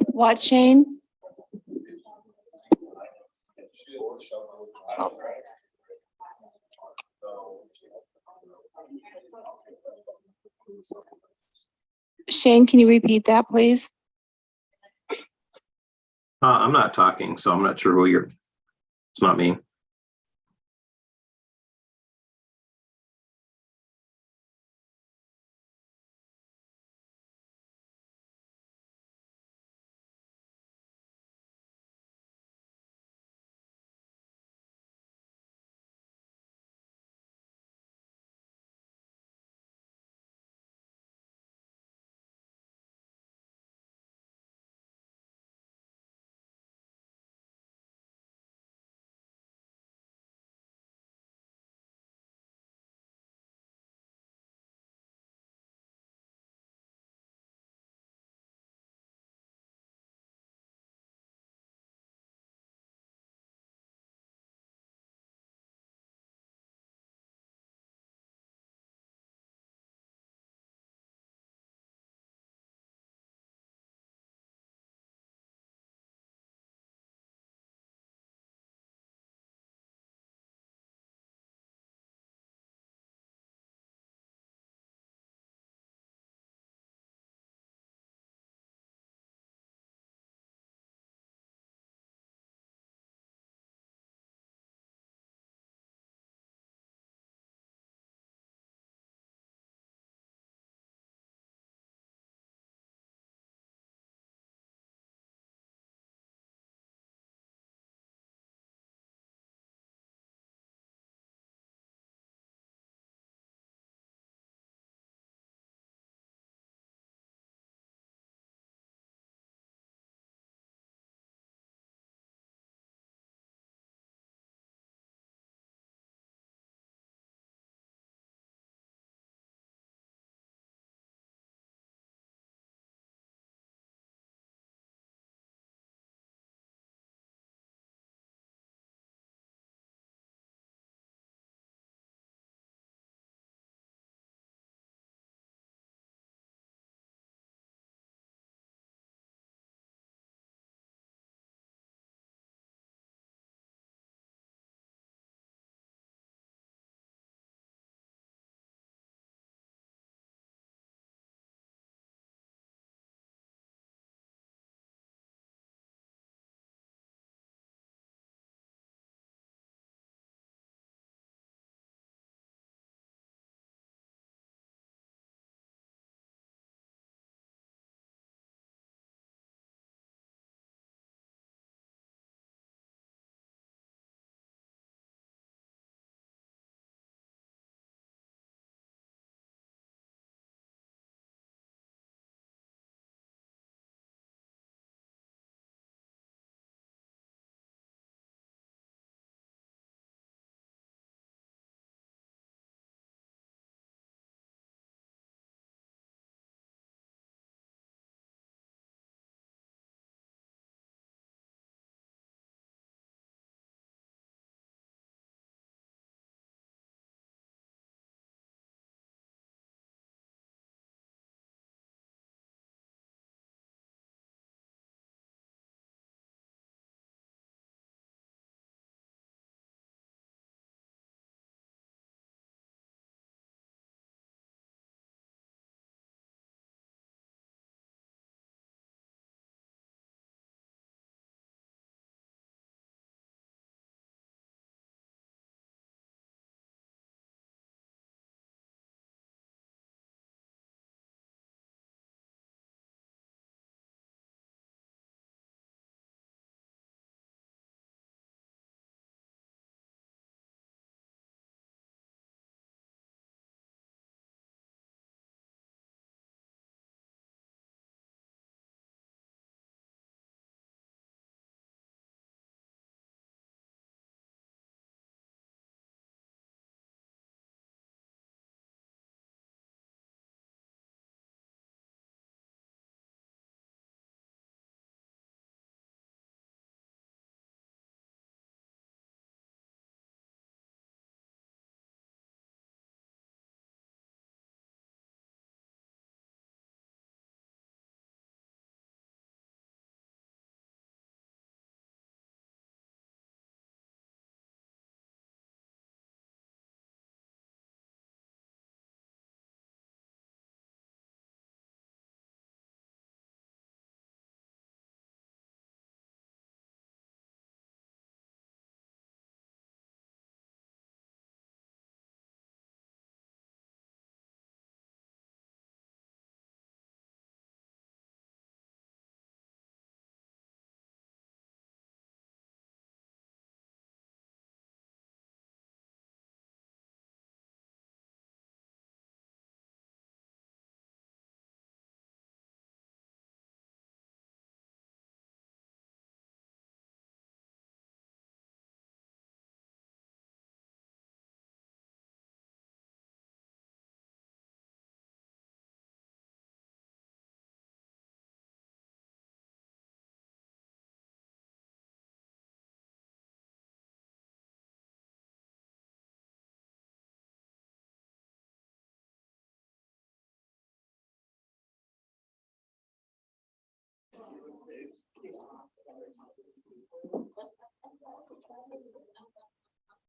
What, Shane? Oh. Shane, can you repeat that, please? I'm not talking, so I'm not sure who you're, it's not me.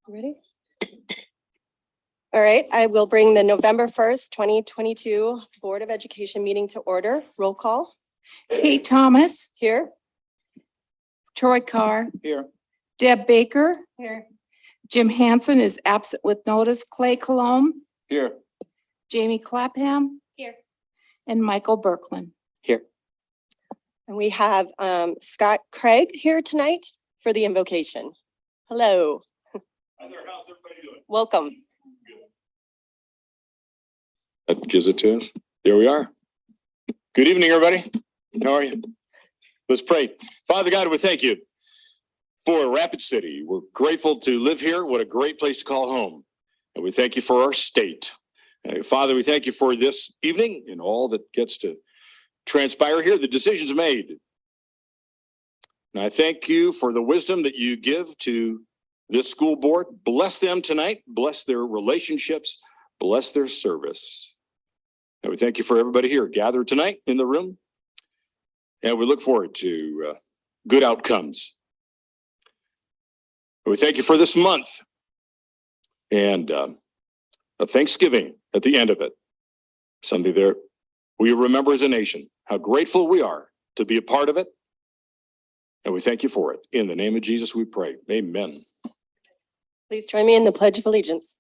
Ready? All right, I will bring the November 1st, 2022 Board of Education meeting to order. Roll call Kate Thomas, here. Troy Carr, Here. Deb Baker, Here. Jim Hansen is absent with notice, Clay Colomb, Here. Jamie Clapham. Here. And Michael Berkland. Here. And we have Scott Craig here tonight for the invocation. Hello, Hi there, how's everybody doing? welcome. That gives it to us. There we are. Good evening, everybody. How are you? Let's pray. Father God, we thank you for Rapid City. We're grateful to live here. What a great place to call home. And we thank you for our state. Father, we thank you for this evening and all that gets to transpire here, the decisions made. And I thank you for the wisdom that you give to this school board. Bless them tonight. Bless their relationships. Bless their service. And we thank you for everybody here gathered tonight in the room. And we look forward to good outcomes. And we thank you for this month and a Thanksgiving at the end of it. Sunday there, we remember as a nation how grateful we are to be a part of it. And we thank you for it. In the name of Jesus, we pray. Amen. Please join me in the Pledge of Allegiance.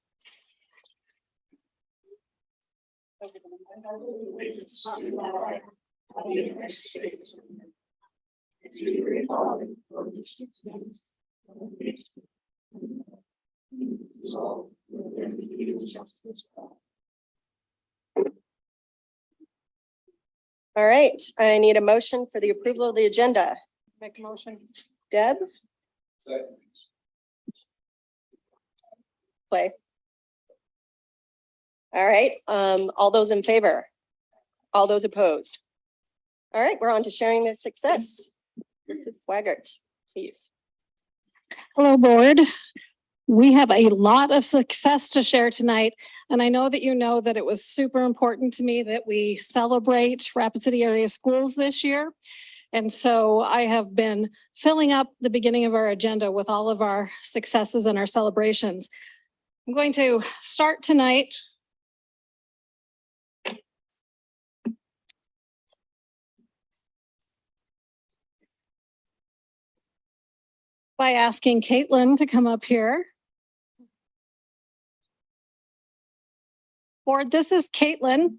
All right, I need a motion for the approval of the agenda. Make a motion. Deb? Play. All right, all those in favor? All those opposed? All right, we're on to sharing the success. Mrs. Swaggart, please. Hello, board. We have a lot of success to share tonight, and I know that you know that it was super important to me that we celebrate Rapid City area schools this year. And so I have been filling up the beginning of our agenda with all of our successes and our celebrations. I'm going to start tonight by asking Caitlin to come up here. Board, this is Caitlin,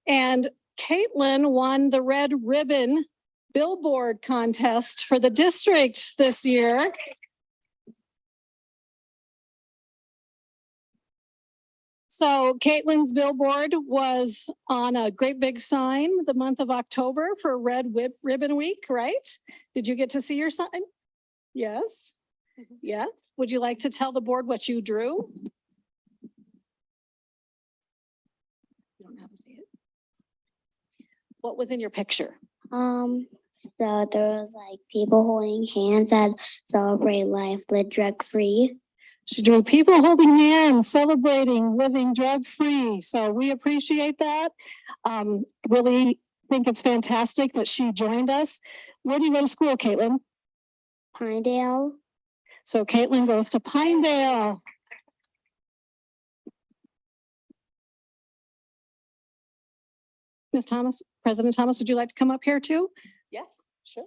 and Caitlin won the Red Ribbon Billboard contest for the district this year. So Caitlin's billboard was on a great big sign the month of October for Red Ribbon Week, right? Did you get to see your sign? Yes. Yes. Would you like to tell the board what you drew? You don't know how to see it. What was in your picture? So there was like people holding hands that celebrate life, live drug free. She drew people holding hands, celebrating living drug-free. So we appreciate that. Really think it's fantastic that she joined us. Where do you go to school, Caitlin? Pinedale. So Caitlin goes to Pinedale. Ms. Thomas, President Thomas, would you like to come up here too? Yes, sure.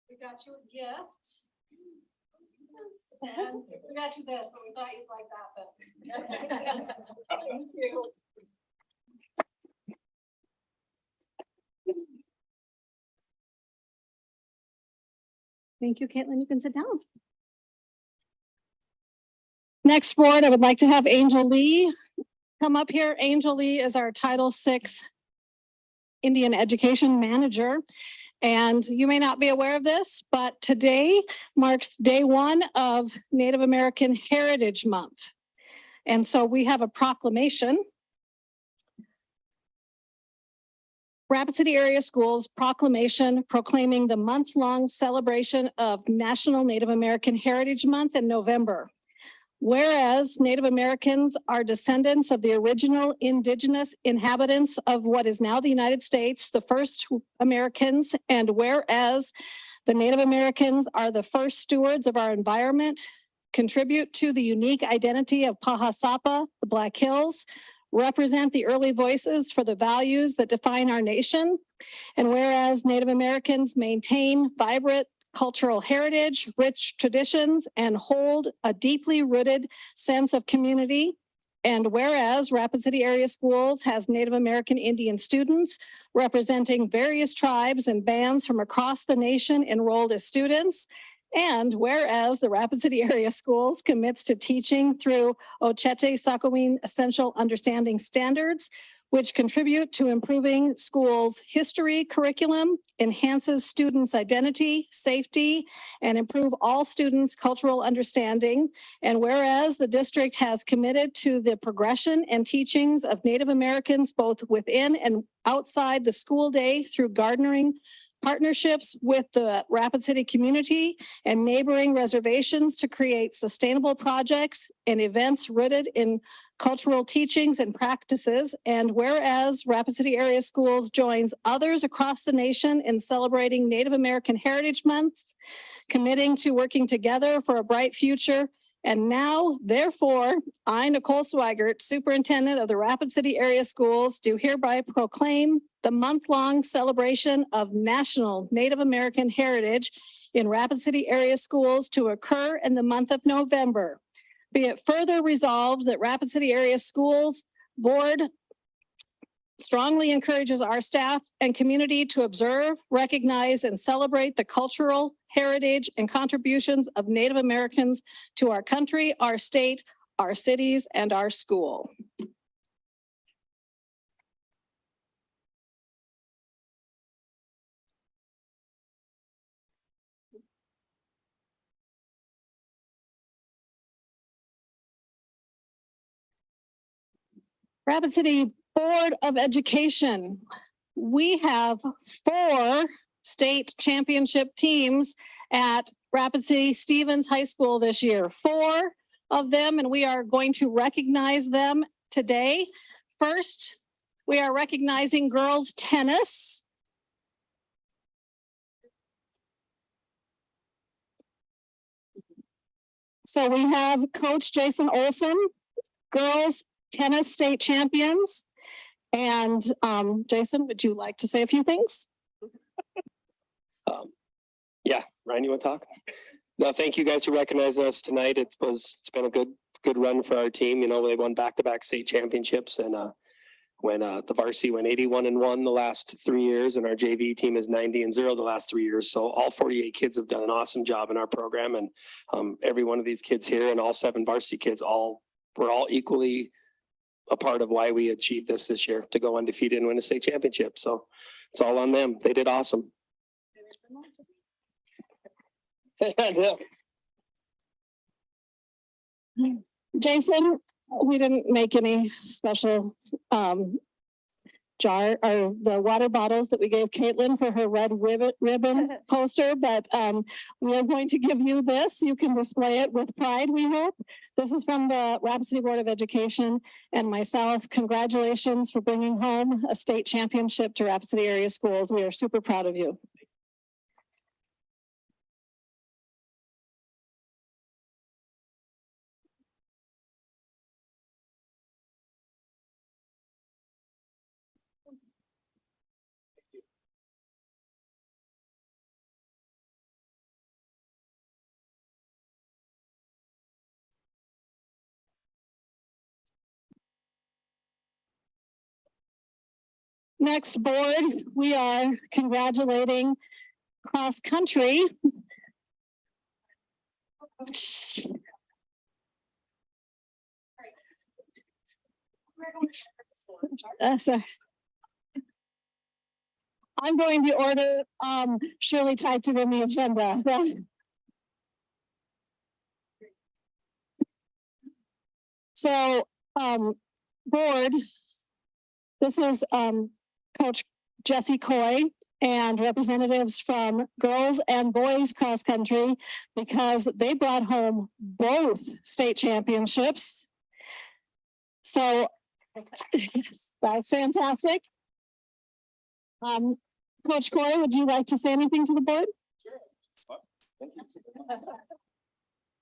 We got you a gift. And we got you this, but we thought you'd like that. But thank you. Thank you, Caitlin. You can sit down. Next board, I would like to have Angel Lee come up here. Angel Lee is our Title VI Indian Education Manager. And you may not be aware of this, but today marks day one of Native American Heritage Month. And so we have a proclamation Rapid City Area Schools proclamation proclaiming the month-long celebration of National Native American Heritage Month in November. Whereas Native Americans are descendants of the original indigenous inhabitants of what is now the United States, the first Americans, and whereas the Native Americans are the first stewards of our environment, contribute to the unique identity of Pahasapa, the Black Hills, represent the early voices for the values that define our nation. And whereas Native Americans maintain vibrant cultural heritage, rich traditions, and hold a deeply rooted sense of community. And whereas Rapid City Area Schools has Native American Indian students representing various tribes and bands from across the nation enrolled as students. And whereas the Rapid City Area Schools commits to teaching through Ochete Sakowin Essential Understanding Standards, which contribute to improving schools' history curriculum, enhances students' identity, safety, and improve all students' cultural understanding. And whereas the district has committed to the progression and teachings of Native Americans both within and outside the school day through garnering partnerships with the Rapid City community and neighboring reservations to create sustainable projects and events rooted in cultural teachings and practices. And whereas Rapid City Area Schools joins others across the nation in celebrating Native American Heritage Month, committing to working together for a bright future. And now, therefore, I, Nicole Swigert, Superintendent of the Rapid City Area Schools, do hereby proclaim the month-long celebration of National Native American Heritage in Rapid City Area Schools to occur in the month of November. Be it further resolved that Rapid City Area Schools Board strongly encourages our staff and community to observe, recognize, and celebrate the cultural heritage and contributions of Native Americans to our country, our state, our cities, and our school. Rapid City Board of Education. We have 4 state championship teams at Rapid City Stevens High School this year. 4 of them, and we are going to recognize them today. First, we are recognizing girls tennis. So we have Coach Jason Olson, girls tennis state champions. And Jason, would you like to say a few things? Yeah, Ryan, you want to talk? No, thank you guys for recognizing us tonight. It's been a good run for our team. You know, they won back-to-back state championships, and when the varsity went 81-1 the last 3 years, and our JV team is 90-0 the last 3 years. So all 48 kids have done an awesome job in our program, and every one of these kids here and all 7 varsity kids, we're all equally a part of why we achieved this year to go undefeated and win a state championship. So it's all on them. They did awesome. Jason, we didn't make any special jar or the water bottles that we gave Caitlin for her red ribbon poster, but we are going to give you this. You can display it with pride, we hope. This is from the Rapid City Board of Education and myself. Congratulations for bringing home a state championship to Rapid City Area Schools. We are super proud of you. Next, board, we are congratulating cross country. Sorry. I'm going to order, Shirley typed it in the agenda. So, board, this is Coach Jesse Coy and representatives from girls and boys cross country because they brought home both state championships. So yes, that's fantastic. Coach Coy, would you like to say anything to the board?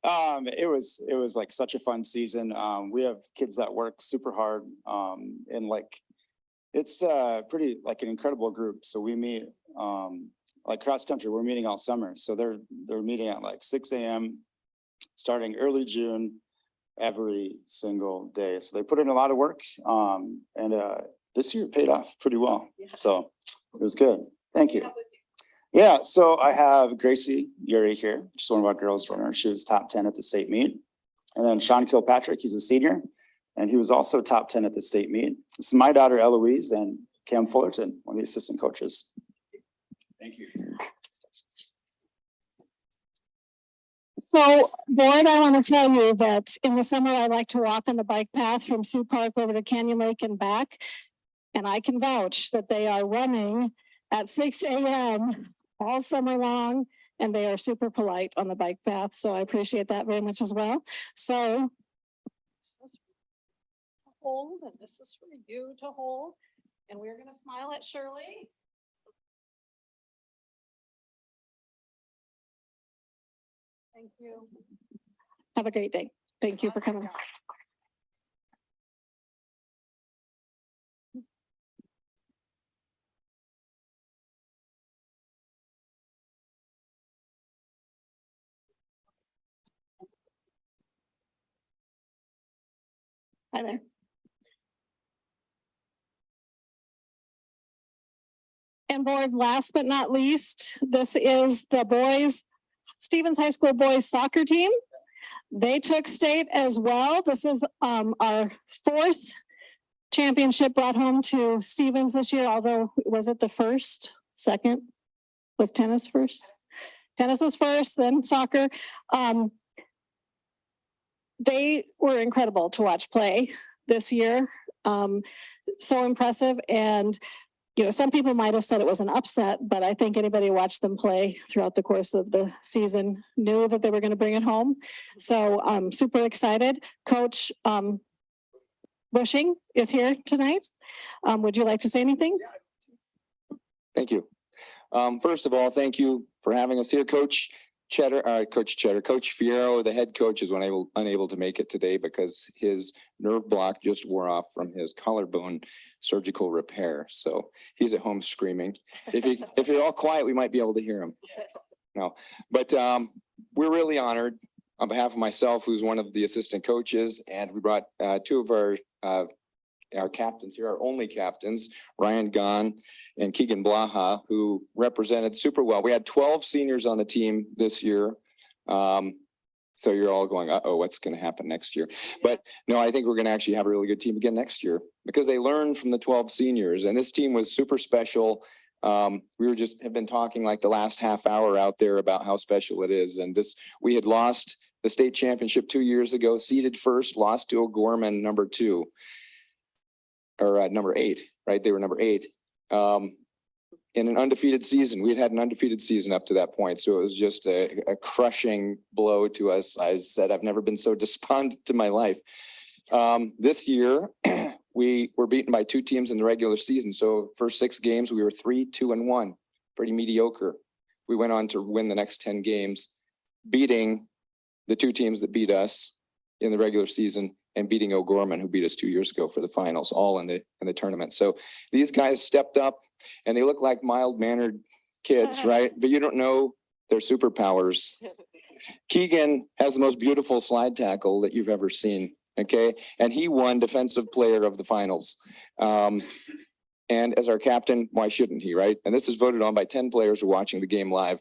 It was like such a fun season. We have kids that work super hard. And like, it's pretty like an incredible group. So we meet, like cross country, we're meeting all summer. So they're meeting at like 6 a.m. starting early June, every single day. So they put in a lot of work. And this year it paid off pretty well. So it was good. Thank you. Yeah, so I have Gracie Yuri here, just one of our girls runners. She was top 10 at the state meet. And then Sean Kilpatrick, he's a senior, and he was also top 10 at the state meet. This is my daughter Eloise and Cam Fullerton, one of the assistant coaches. Thank you. So, board, I want to tell you that in the summer, I like to walk on the bike path from Sioux Park over to Canyon Lake and back. And I can vouch that they are running at 6 a.m. all summer long, and they are super polite on the bike path. So I appreciate that very much as well. So this is to hold, and this is for you to hold. And we're going to smile at Shirley. Thank you. Have a great day. Thank you for coming. Hi there. And board, last but not least, this is the boys, Stevens High School boys soccer team. They took state as well. This is our fourth championship brought home to Stevens this year, although was it the first, second? Was tennis first? Tennis was first, then soccer. They were incredible to watch play this year. So impressive. And, you know, some people might have said it was an upset, but I think anybody who watched them play throughout the course of the season knew that they were going to bring it home. So I'm super excited. Coach Bushing is here tonight. Would you like to say anything? Thank you. First of all, thank you for having us here, Coach Fierro, the head coach, is unable to make it today because his nerve block just wore off from his collarbone surgical repair. So he's at home screaming. If you're all quiet, we might be able to hear him. No, but we're really honored on behalf of myself, who's one of the assistant coaches, and we brought two of our captains here, our only captains, Ryan Gahn and Keegan Blaha, who represented super well. We had 12 seniors on the team this year. So you're all going, uh-oh, what's going to happen next year? But no, I think we're going to actually have a really good team again next year because they learned from the 12 seniors, and this team was super special. We have been talking like the last half hour out there about how special it is. And we had lost the state championship 2 years ago, seeded first, lost to O'Gorman, number 2. Or number 8, right? They were number 8 in an undefeated season. We had an undefeated season up to that point. So it was just a crushing blow to us. I said, I've never been so despondent in my life. This year, we were beaten by 2 teams in the regular season. So first 6 games, we were 3-2-1, pretty mediocre. We went on to win the next 10 games, beating the 2 teams that beat us in the regular season and beating O'Gorman, who beat us 2 years ago for the finals, all in the tournament. So these guys stepped up, and they look like mild-mannered kids, right? But you don't know their superpowers. Keegan has the most beautiful slide tackle that you've ever seen, okay? And he won Defensive Player of the Finals. And as our captain, why shouldn't he, right? And this is voted on by 10 players who are watching the game live.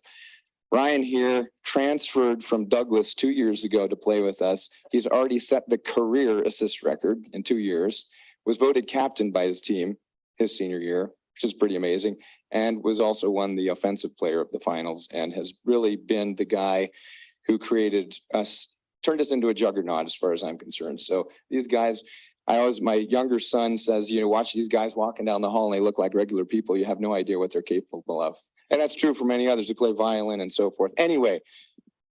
Ryan here transferred from Douglas 2 years ago to play with us. He's already set the career assist record in 2 years, was voted captain by his team his senior year, which is pretty amazing, and was also won the offensive player of the finals and has really been the guy who turned us into a juggernaut as far as I'm concerned. So these guys, my younger son says, watch these guys walking down the hall and they look like regular people. You have no idea what they're capable of. And that's true for many others who play violin and so forth. Anyway,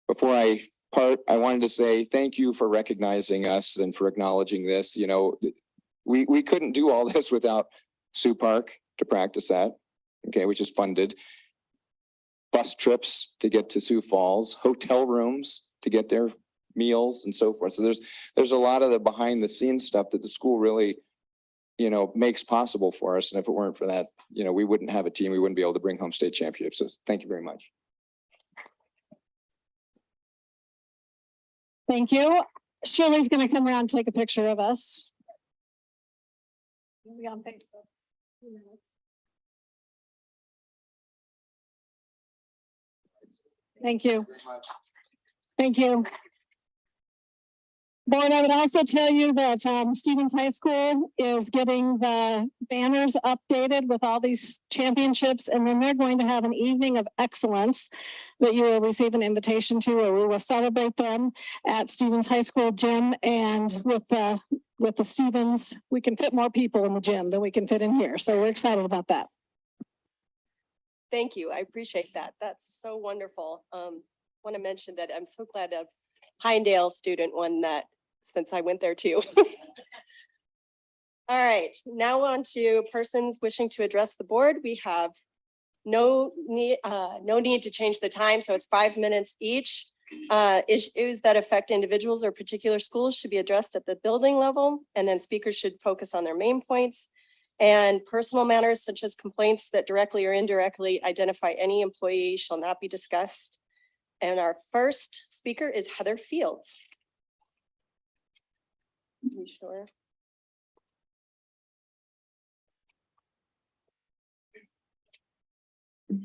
before I part, I wanted to say thank you for recognizing us and for acknowledging this. We couldn't do all this without Sioux Park to practice at, okay, which is funded. Bus trips to get to Sioux Falls, hotel rooms to get their meals and so forth. So there's a lot of the behind the scenes stuff that the school really, makes possible for us. And if it weren't for that, we wouldn't have a team. We wouldn't be able to bring home state championships. So thank you very much. Thank you. Shirley's going to come around and take a picture of us. We'll be on Facebook. Thank you. Thank you. Board, I would also tell you that Stevens High School is getting the banners updated with all these championships, and then they're going to have an evening of excellence that you will receive an invitation to, or we will celebrate them at Stevens High School gym. And with the Stevens, we can fit more people in the gym than we can fit in here. So we're excited about that. Thank you. I appreciate that. That's so wonderful. Want to mention that I'm so glad a Pinedale student won that, since I went there too. All right, now on to persons wishing to address the board. We have no need to change the time, so it's 5 minutes each. Issues that affect individuals or particular schools should be addressed at the building level, and then speakers should focus on their main points. And personal matters such as complaints that directly or indirectly identify any employee shall not be discussed. And our first speaker is Heather Fields. Are you sure? Is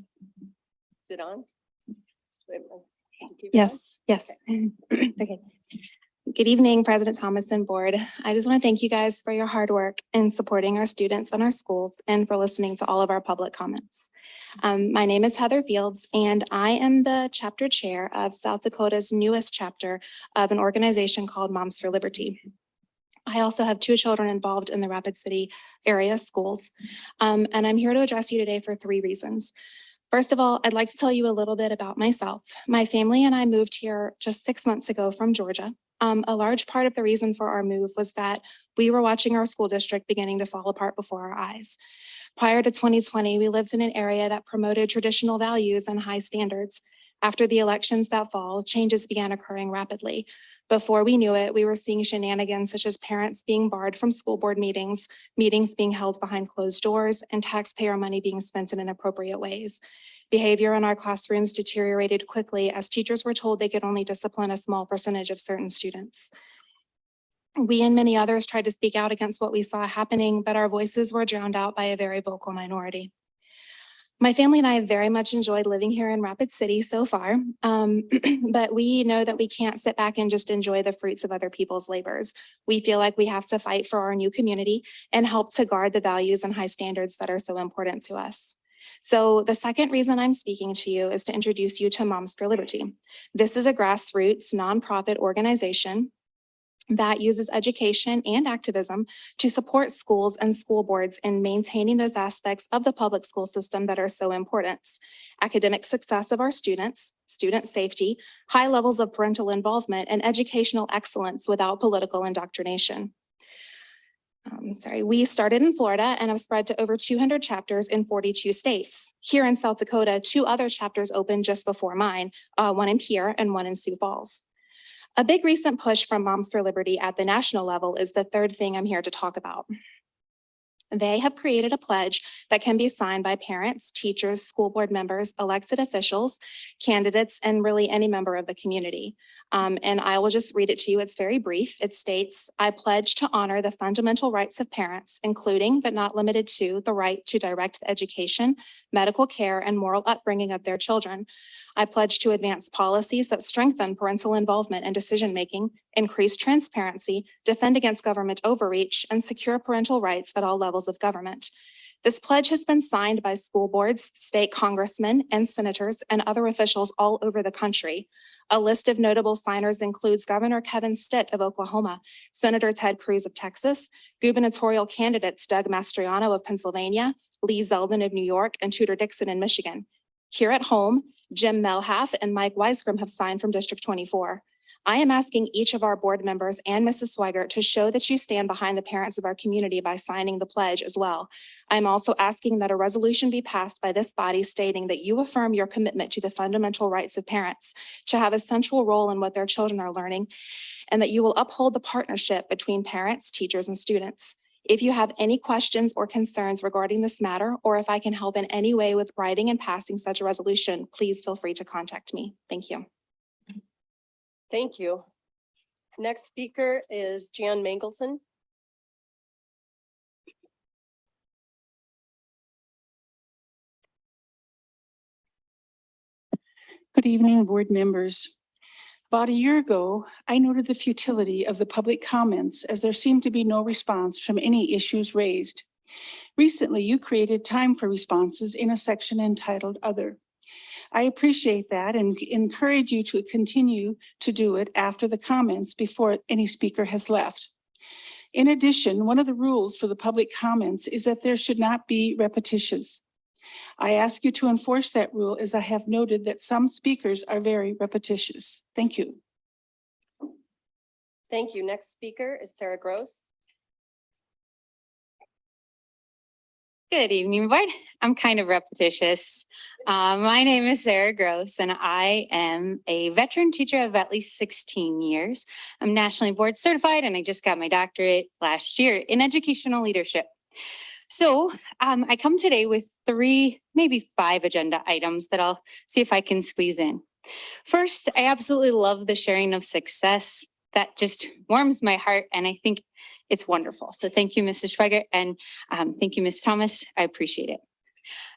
it on? Yes, yes. Okay. Good evening, President Thomas and board. I just want to thank you guys for your hard work in supporting our students and our schools and for listening to all of our public comments. My name is Heather Fields, and I am the chapter chair of South Dakota's newest chapter of an organization called Moms for Liberty. I also have 2 children involved in the Rapid City area schools, and I'm here to address you today for 3 reasons. First of all, I'd like to tell you a little bit about myself. My family and I moved here just 6 months ago from Georgia. A large part of the reason for our move was that we were watching our school district beginning to fall apart before our eyes. Prior to 2020, we lived in an area that promoted traditional values and high standards. After the elections that fall, changes began occurring rapidly. Before we knew it, we were seeing shenanigans such as parents being barred from school board meetings, meetings being held behind closed doors, and taxpayer money being spent in inappropriate ways. Behavior in our classrooms deteriorated quickly as teachers were told they could only discipline a small percentage of certain students. We and many others tried to speak out against what we saw happening, but our voices were drowned out by a very vocal minority. My family and I have very much enjoyed living here in Rapid City so far, but we know that we can't sit back and just enjoy the fruits of other people's labors. We feel like we have to fight for our new community and help to guard the values and high standards that are so important to us. So the second reason I'm speaking to you is to introduce you to Moms for Liberty. This is a grassroots nonprofit organization that uses education and activism to support schools and school boards in maintaining those aspects of the public school system that are so important. Academic success of our students, student safety, high levels of parental involvement, and educational excellence without political indoctrination. We started in Florida and have spread to over 200 chapters in 42 states. Here in South Dakota, 2 other chapters opened just before mine, one in Pierre and one in Sioux Falls. A big recent push from Moms for Liberty at the national level is the third thing I'm here to talk about. They have created a pledge that can be signed by parents, teachers, school board members, elected officials, candidates, and really any member of the community. And I will just read it to you. It's very brief. It states, I pledge to honor the fundamental rights of parents, including but not limited to the right to direct the education, medical care, and moral upbringing of their children. I pledge to advance policies that strengthen parental involvement and decision-making, increase transparency, defend against government overreach, and secure parental rights at all levels of government. This pledge has been signed by school boards, state congressmen, and senators, and other officials all over the country. A list of notable signers includes Governor Kevin Stitt of Oklahoma, Senator Ted Cruz of Texas, gubernatorial candidates Doug Mastriano of Pennsylvania, Lee Zeldin of New York, and Tudor Dixon in Michigan. Here at home, Jim Melhalf and Mike Weisgrim have signed from District 24. I am asking each of our board members and Mrs. Swigert to show that you stand behind the parents of our community by signing the pledge as well. I'm also asking that a resolution be passed by this body stating that you affirm your commitment to the fundamental rights of parents to have a central role in what their children are learning, and that you will uphold the partnership between parents, teachers, and students. If you have any questions or concerns regarding this matter, or if I can help in any way with writing and passing such a resolution, please feel free to contact me. Thank you. Thank you. Next speaker is Jan Mangelson. Good evening, board members. About a year ago, I noted the futility of the public comments as there seemed to be no response from any issues raised. Recently, you created time for responses in a section entitled Other. I appreciate that and encourage you to continue to do it after the comments before any speaker has left. In addition, one of the rules for the public comments is that there should not be repetitious. I ask you to enforce that rule as I have noted that some speakers are very repetitious. Thank you. Thank you. Next speaker is Sarah Gross. Good evening, board. I'm kind of repetitious. My name is Sarah Gross, and I am a veteran teacher of at least 16 years. I'm nationally board certified, and I just got my doctorate last year in educational leadership. So I come today with 3, maybe 5 agenda items that I'll see if I can squeeze in. First, I absolutely love the sharing of success. That just warms my heart, and I think it's wonderful. So thank you, Mrs. Schweiger, and thank you, Ms. Thomas. I appreciate it.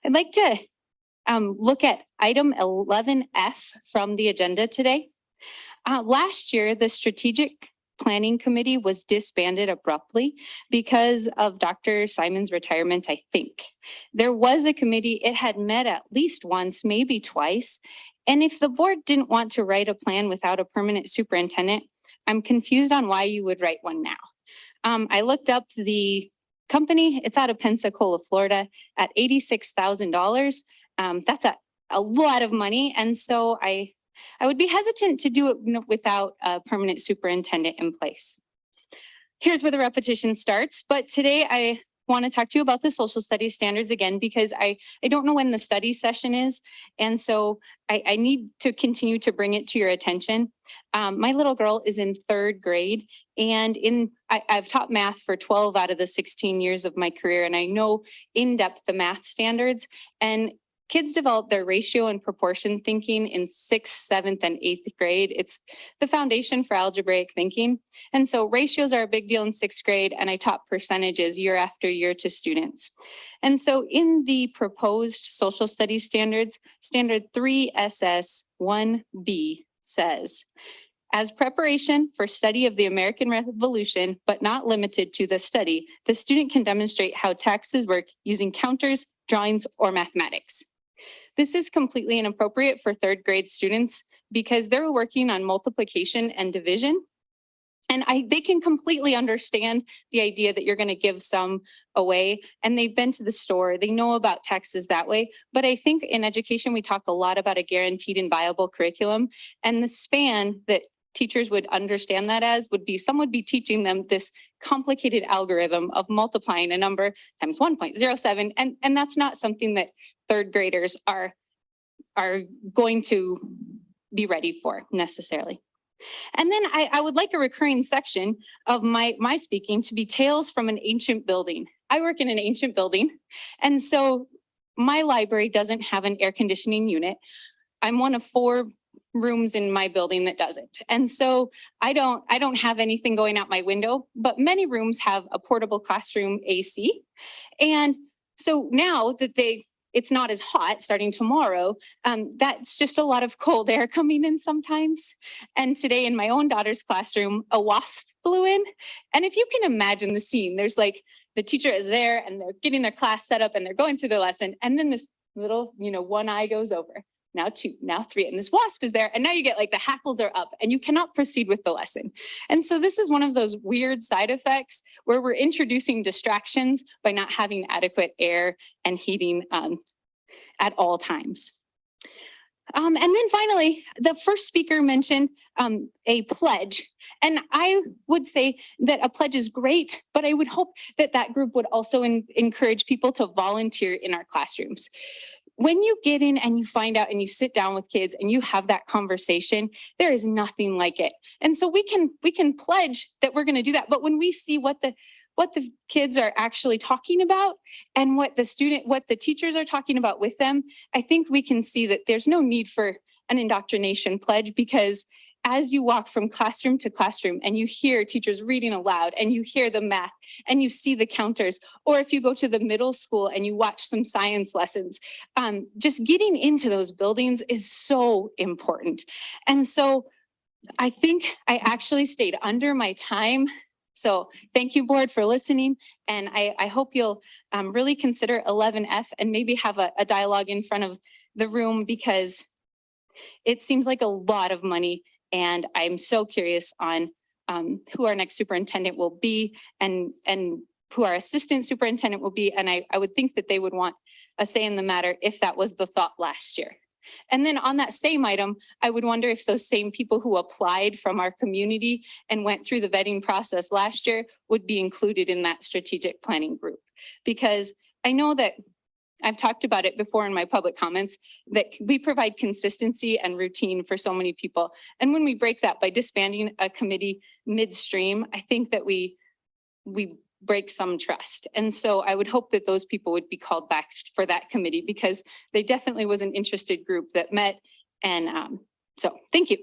I'd like to look at item 11F from the agenda today. Last year, the Strategic Planning Committee was disbanded abruptly because of Dr. Simon's retirement, I think. There was a committee, it had met at least once, maybe twice. And if the board didn't want to write a plan without a permanent superintendent, I'm confused on why you would write one now. I looked up the company. It's out of Pensacola, Florida at $86,000. That's a lot of money. And so I would be hesitant to do it without a permanent superintendent in place. Here's where the repetition starts. But today I want to talk to you about the social studies standards again, because I don't know when the study session is. And so I need to continue to bring it to your attention. My little girl is in 3rd grade, and I've taught math for 12 out of the 16 years of my career, and I know in depth the math standards. And kids develop their ratio and proportion thinking in 6th, 7th, and 8th grade. It's the foundation for algebraic thinking. And so ratios are a big deal in 6th grade, and I taught percentages year after year to students. And so in the proposed social studies standards, standard 3SS 1B says, as preparation for study of the American Revolution, but not limited to the study, the student can demonstrate how taxes work using counters, drawings, or mathematics. This is completely inappropriate for 3rd grade students because they're working on multiplication and division. And they can completely understand the idea that you're going to give some away, and they've been to the store. They know about taxes that way. But I think in education, we talk a lot about a guaranteed and viable curriculum, and the span that teachers would understand that as would be, some would be teaching them this complicated algorithm of multiplying a number times 1.07. And that's not something that 3rd graders are going to be ready for necessarily. And then I would like a recurring section of my speaking to be tales from an ancient building. I work in an ancient building, and so my library doesn't have an air conditioning unit. I'm one of 4 rooms in my building that doesn't. And so I don't have anything going out my window, but many rooms have a portable classroom AC. And so now that it's not as hot starting tomorrow, that's just a lot of cold air coming in sometimes. And today in my own daughter's classroom, a wasp flew in. And if you can imagine the scene, there's like the teacher is there and they're getting their class set up and they're going through their lesson. And then this little, one eye goes over. now 2, now 3, and this wasp is there. And now you get like the hackles are up and you cannot proceed with the lesson. And so this is one of those weird side effects where we're introducing distractions by not having adequate air and heating at all times. And then finally, the first speaker mentioned a pledge. And I would say that a pledge is great, but I would hope that that group would also encourage people to volunteer in our classrooms. When you get in and you find out and you sit down with kids and you have that conversation, there is nothing like it. And so we can pledge that we're going to do that. But when we see what the kids are actually talking about and what the teachers are talking about with them, I think we can see that there's no need for an indoctrination pledge, because as you walk from classroom to classroom and you hear teachers reading aloud and you hear the math and you see the counters, or if you go to the middle school and you watch some science lessons, just getting into those buildings is so important. And so I think I actually stayed under my time. So thank you, board, for listening. And I hope you'll really consider 11F and maybe have a dialogue in front of the room, because it seems like a lot of money. And I'm so curious on who our next superintendent will be and who our assistant superintendent will be. And I would think that they would want a say in the matter if that was the thought last year. And then on that same item, I would wonder if those same people who applied from our community and went through the vetting process last year would be included in that strategic planning group. Because I know that I've talked about it before in my public comments, that we provide consistency and routine for so many people. And when we break that by disbanding a committee midstream, I think that we break some trust. And so I would hope that those people would be called back for that committee, because they definitely was an interested group that met. And so thank you.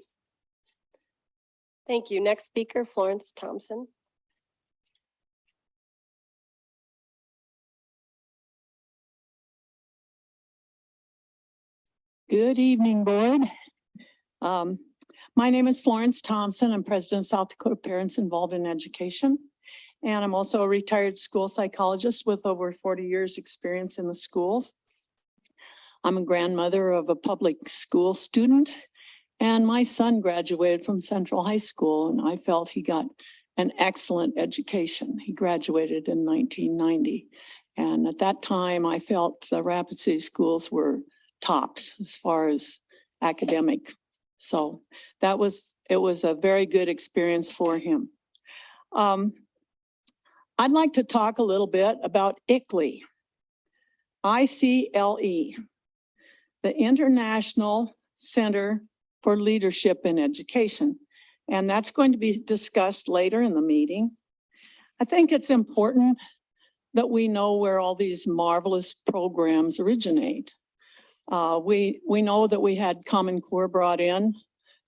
Thank you. Next speaker, Florence Thompson. Good evening, board. My name is Florence Thompson. I'm president of South Dakota Parents Involved in Education. And I'm also a retired school psychologist with over 40 years experience in the schools. I'm a grandmother of a public school student, and my son graduated from Central High School, and I felt he got an excellent education. He graduated in 1990. And at that time, I felt the Rapid City schools were tops as far as academic. So it was a very good experience for him. I'd like to talk a little bit about ICLE, I-C-L-E, the International Center for Leadership in Education. And that's going to be discussed later in the meeting. I think it's important that we know where all these marvelous programs originate. We know that we had Common Core brought in,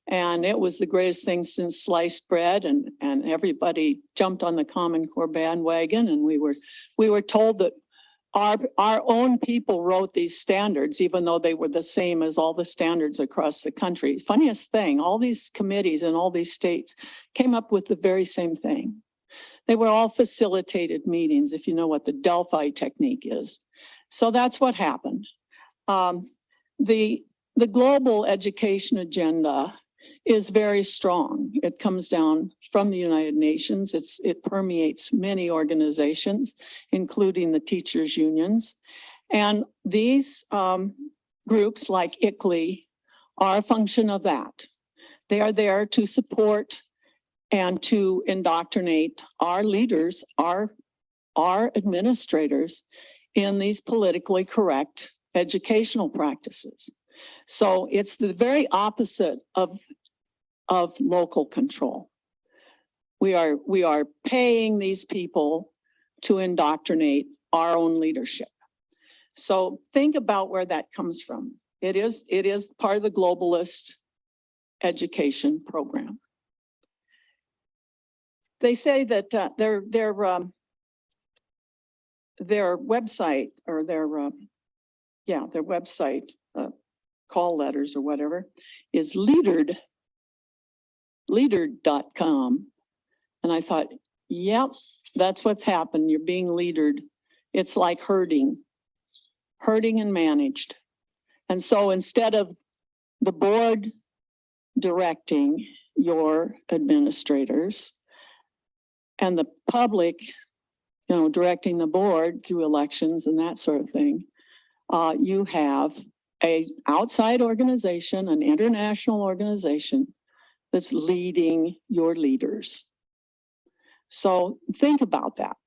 and it was the greatest thing since sliced bread, and everybody jumped on the Common Core bandwagon, and we were told that our own people wrote these standards, even though they were the same as all the standards across the country. Funniest thing, all these committees in all these states came up with the very same thing. They were all facilitated meetings, if you know what the Delphi technique is. So that's what happened. The global education agenda is very strong. It comes down from the United Nations. It permeates many organizations, including the teachers' unions. And these groups like ICLE are a function of that. They are there to support and to indoctrinate our leaders, our administrators in these politically correct educational practices. So it's the very opposite of local control. We are paying these people to indoctrinate our own leadership. So think about where that comes from. It is part of the globalist education program. They say that their website, or their website, call letters or whatever, is leadered.com. And I thought, yep, that's what's happened. You're being leadered. It's like herding and managed. And so instead of the board directing your administrators and the public, directing the board through elections and that sort of thing. You have a outside organization, an international organization that's leading your leaders. So think about that.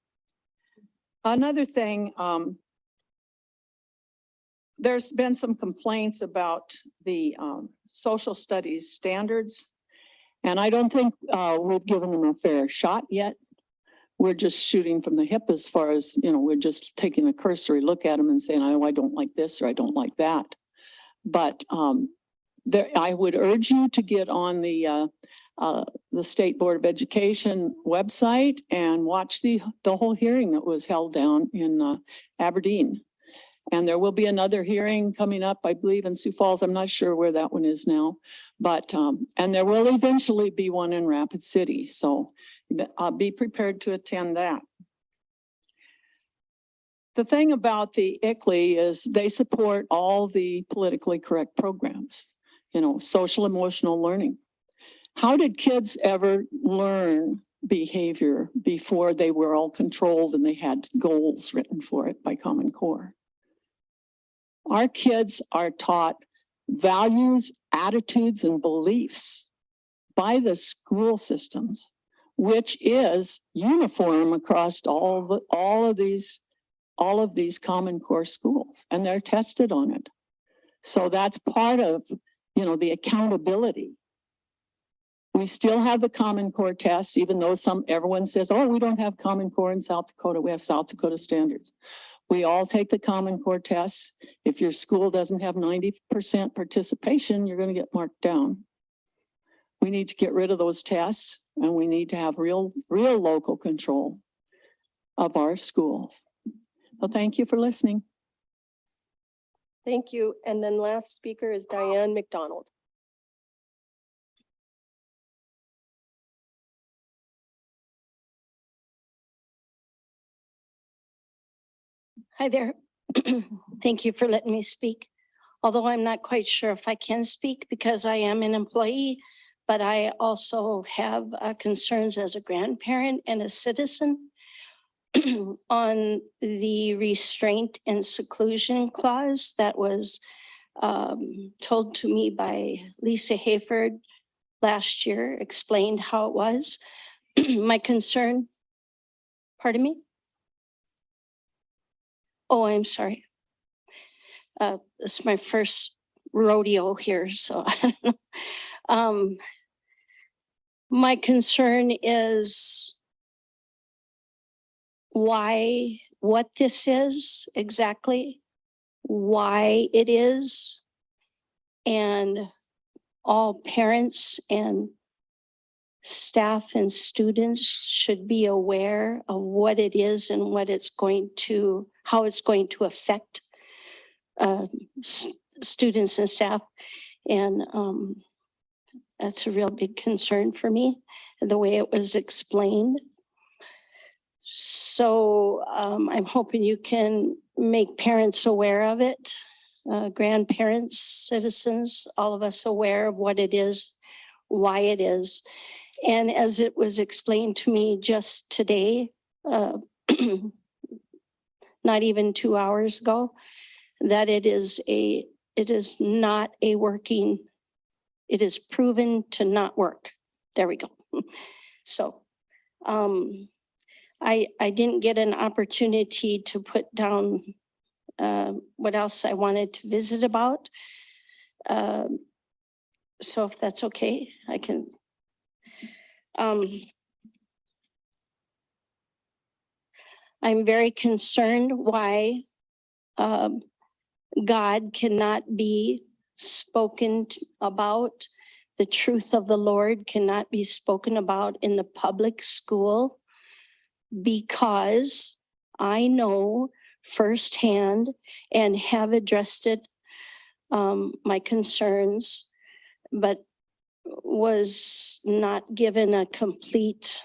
Another thing, there's been some complaints about the social studies standards. And I don't think we've given them a fair shot yet. We're just shooting from the hip as far as, we're just taking a cursory look at them and saying, oh, I don't like this or I don't like that. But I would urge you to get on the State Board of Education website and watch the whole hearing that was held down in Aberdeen. And there will be another hearing coming up, I believe, in Sioux Falls. I'm not sure where that one is now, but and there will eventually be one in Rapid City. So be prepared to attend that. The thing about the ICLEI is they support all the politically correct programs, social emotional learning. How did kids ever learn behavior before they were all controlled and they had goals written for it by Common Core? Our kids are taught values, attitudes, and beliefs by the school systems, which is uniform across all of these Common Core schools, and they're tested on it. So that's part of, the accountability. We still have the Common Core tests, even though everyone says, oh, we don't have Common Core in South Dakota. We have South Dakota standards. We all take the Common Core tests. If your school doesn't have 90% participation, you're going to get marked down. We need to get rid of those tests, and we need to have real local control of our schools. Well, thank you for listening. Thank you. And then last speaker is Diane McDonald. Hi there. Thank you for letting me speak. Although I'm not quite sure if I can speak because I am an employee, but I also have concerns as a grandparent and a citizen on the restraint and seclusion clause that was told to me by Lisa Hayford last year, explained how it was. My concern, pardon me? Oh, I'm sorry. This is my first rodeo here, so my concern is what this is exactly, why it is, and all parents and staff and students should be aware of what it is and what it's going to, how it's going to affect students and staff. And that's a real big concern for me, the way it was explained. So I'm hoping you can make parents aware of it, grandparents, citizens, all of us aware of what it is, why it is. And as it was explained to me just today, not even 2 hours ago, that it is not a working, it is proven to not work. There we go. So I didn't get an opportunity to put down what else I wanted to visit about. So if that's okay, I can. I'm very concerned why God cannot be spoken about. The truth of the Lord cannot be spoken about in the public school, because I know firsthand and have addressed it, my concerns, but was not given a complete,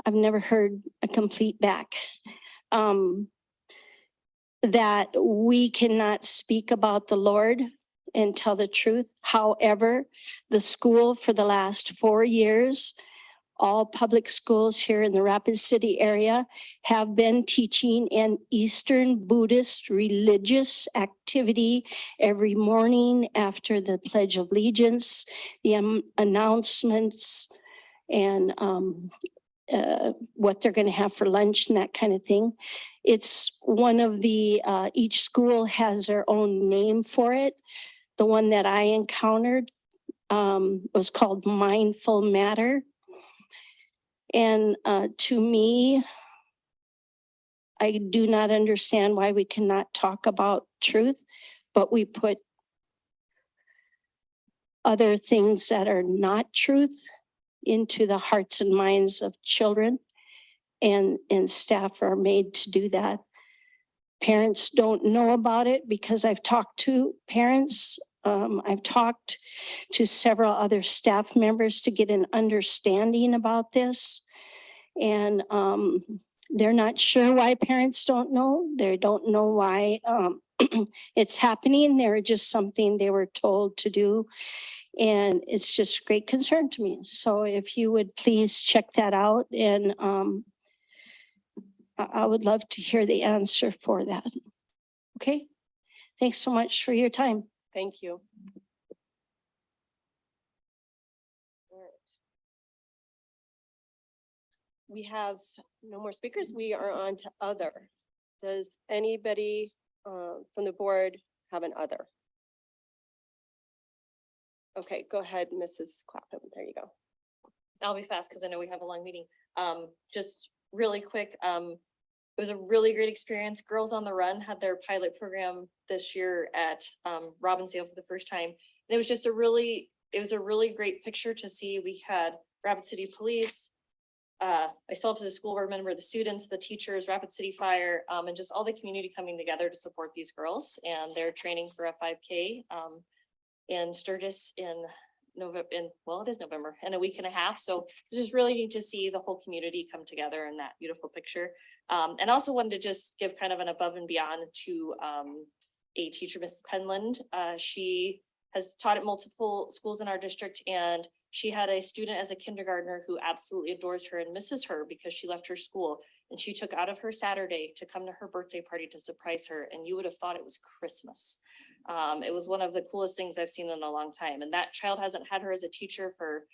I've never heard a complete back, that we cannot speak about the Lord and tell the truth. However, the school for the last 4 years, all public schools here in the Rapid City area have been teaching an Eastern Buddhist religious activity every morning after the Pledge of Allegiance, the announcements, and what they're going to have for lunch and that kind of thing. It's one of the, each school has their own name for it. The one that I encountered was called Mindful Matter. And to me, I do not understand why we cannot talk about truth, but we put other things that are not truth into the hearts and minds of children, and staff are made to do that. Parents don't know about it because I've talked to parents. I've talked to several other staff members to get an understanding about this. And they're not sure why parents don't know. They don't know why it's happening. They're just something they were told to do. And it's just great concern to me. So if you would please check that out, and I would love to hear the answer for that. Okay, thanks so much for your time. Thank you. All right. We have no more speakers. We are on to other. Does anybody from the board have an other? Okay, go ahead, Mrs. Clapham. There you go. I'll be fast because I know we have a long meeting. Just really quick, it was a really great experience. Girls on the Run had their pilot program this year at Robbinsdale for the first time. And it was just a really great picture to see. We had Rapid City Police, myself as a school board member, the students, the teachers, Rapid City Fire, and just all the community coming together to support these girls. And they're training for a 5K in Sturgis in November, it is November, in a week and a half. So it's just really neat to see the whole community come together in that beautiful picture. And also wanted to just give kind of an above and beyond to a teacher, Mrs. Penland. She has taught at multiple schools in our district, and she had a student as a kindergartner who absolutely adores her and misses her because she left her school, and she took out of her Saturday to come to her birthday party to surprise her. And you would have thought it was Christmas. It was one of the coolest things I've seen in a long time. And that child hasn't had her as a teacher for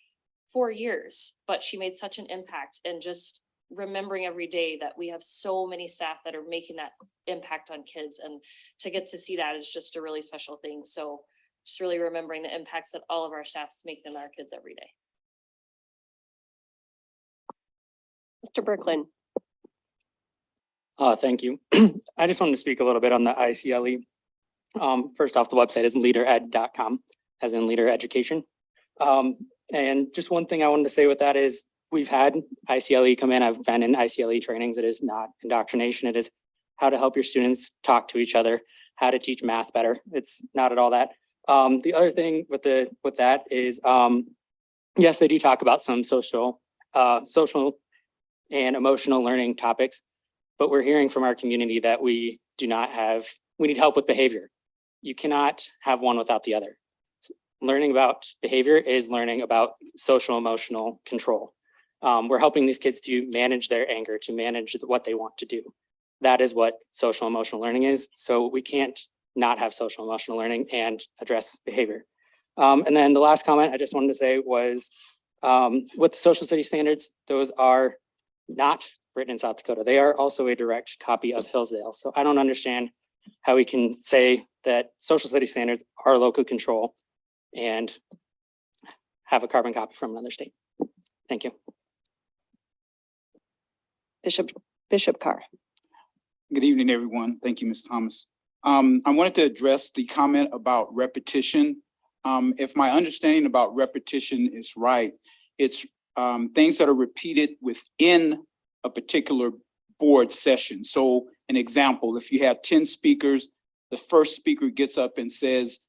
4 years, but she made such an impact. And just remembering every day that we have so many staff that are making that impact on kids, and to get to see that is just a really special thing. So just really remembering the impacts that all of our staff is making on our kids every day. Mr. Brooklyn. Thank you. I just wanted to speak a little bit on the ICLE. First off, the website is leadered.com, as in leader education. And just one thing I wanted to say with that is we've had ICLE come in. I've been in ICLE trainings. It is not indoctrination. It is how to help your students talk to each other, how to teach math better. It's not at all that. The other thing with that is, yes, they do talk about some social and emotional learning topics, but we're hearing from our community that we need help with behavior. You cannot have one without the other. Learning about behavior is learning about social emotional control. We're helping these kids to manage their anger, to manage what they want to do. That is what social emotional learning is. So we can't not have social emotional learning and address behavior. And then the last comment I just wanted to say was with the social studies standards, those are not written in South Dakota. They are also a direct copy of Hillsdale. So I don't understand how we can say that social studies standards are local control and have a carbon copy from another state. Thank you. Bishop Carr. Good evening, everyone. Thank you, Ms. Thomas. I wanted to address the comment about repetition. If my understanding about repetition is right, it's things that are repeated within a particular board session. So an example, if you have 10 speakers, the first speaker gets up and says,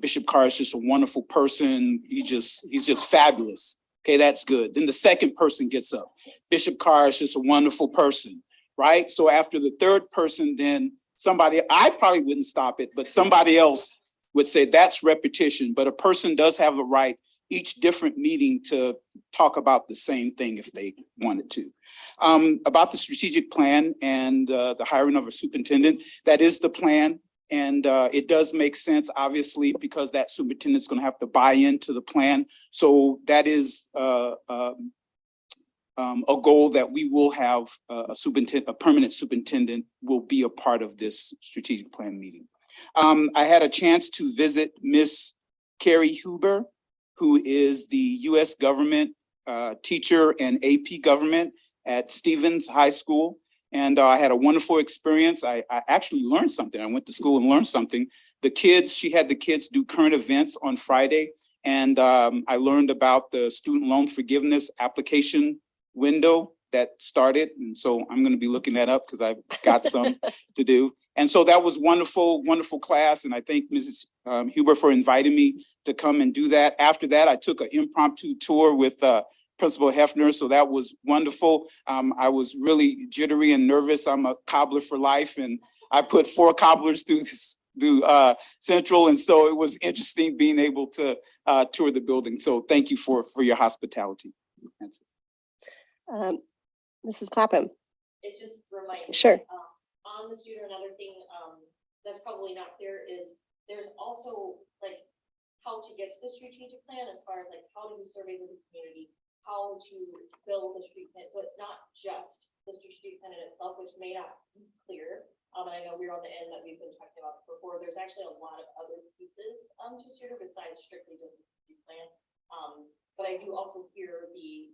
Bishop Carr is just a wonderful person. He's just fabulous. Okay, that's good. Then the second person gets up. Bishop Carr is just a wonderful person, right? So after the third person, then somebody, I probably wouldn't stop it, but somebody else would say that's repetition, but a person does have a right each different meeting to talk about the same thing if they wanted to. About the strategic plan and the hiring of a superintendent, that is the plan. And it does make sense, obviously, because that superintendent is going to have to buy into the plan. So that is a goal that we will have a permanent superintendent will be a part of this strategic plan meeting. I had a chance to visit Miss Carrie Huber, who is the U.S. government teacher and AP government at Stevens High School. And I had a wonderful experience. I actually learned something. I went to school and learned something. She had the kids do current events on Friday. And I learned about the student loan forgiveness application window that started. And so I'm going to be looking that up because I've got some to do. And so that was wonderful, wonderful class. And I thank Mrs. Huber for inviting me to come and do that. After that, I took an impromptu tour with Principal Hefner. So that was wonderful. I was really jittery and nervous. I'm a cobbler for life. And I put 4 cobblers through Central. And so it was interesting being able to tour the building. So thank you for your hospitality. That's it. Mrs. Clapham. It just reminds me. Sure. On the student, another thing that's probably not clear is there's also like how to get to the strategic plan as far as like how to do surveys of the community, how to build the strategic plan. So it's not just the strategic plan in itself, which may not be clear. And I know we're on the end that we've been talking about before. There's actually a lot of other pieces to Studer besides strictly the strategic plan. But I do also hear the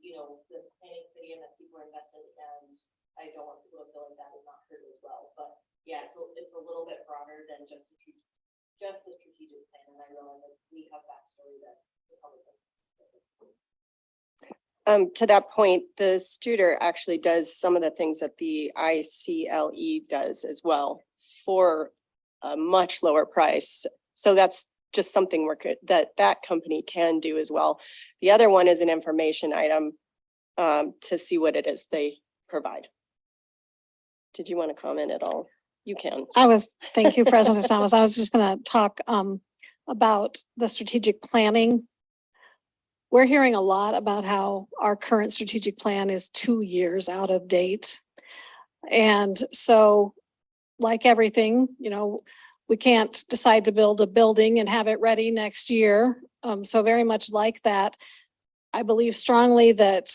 planning committee and that people are invested, and I don't want people to feel like that is not heard as well. But yeah, it's a little bit broader than just the strategic plan. And I realize that we have backstory that the public. To that point, the Studer actually does some of the things that the ICLE does as well for a much lower price. So that's just something that company can do as well. The other one is an information item to see what it is they provide. Did you want to comment at all? You can. Thank you, President Thomas. I was just going to talk about the strategic planning. We're hearing a lot about how our current strategic plan is 2 years out of date. And so like everything, we can't decide to build a building and have it ready next year. So very much like that, I believe strongly that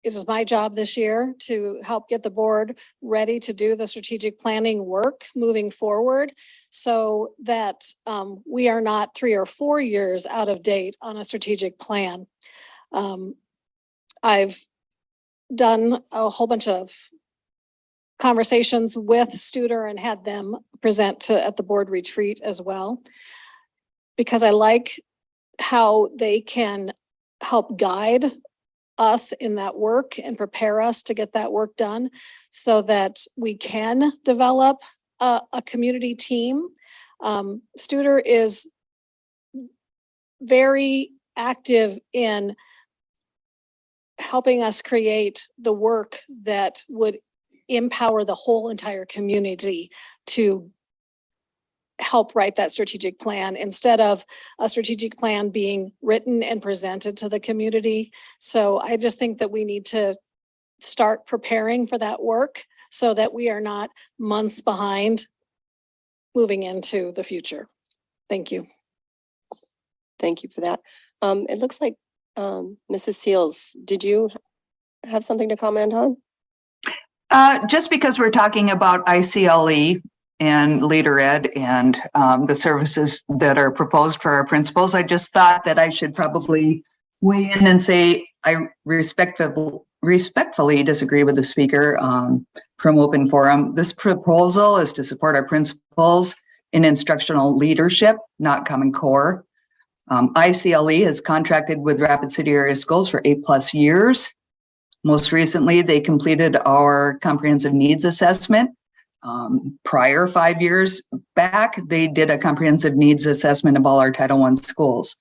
it is my job this year to help get the board ready to do the strategic planning work moving forward so that we are not 3 or 4 years out of date on a strategic plan. I've done a whole bunch of conversations with Studer and had them present at the board retreat as well, because I like how they can help guide us in that work and prepare us to get that work done so that we can develop a community team. Studer is very active in helping us create the work that would empower the whole entire community to help write that strategic plan instead of a strategic plan being written and presented to the community. So I just think that we need to start preparing for that work so that we are not months behind moving into the future. Thank you. Thank you for that. It looks like Mrs. Seals, did you have something to comment on? Just because we're talking about ICLE and Leader Ed and the services that are proposed for our principals, I just thought that I should probably weigh in and say I respectfully disagree with the speaker from Open Forum. This proposal is to support our principals in instructional leadership, not Common Core. ICLE has contracted with Rapid City Area Schools for 8+ years. Most recently, they completed our comprehensive needs assessment. Prior 5 years back, they did a comprehensive needs assessment of all our Title I schools.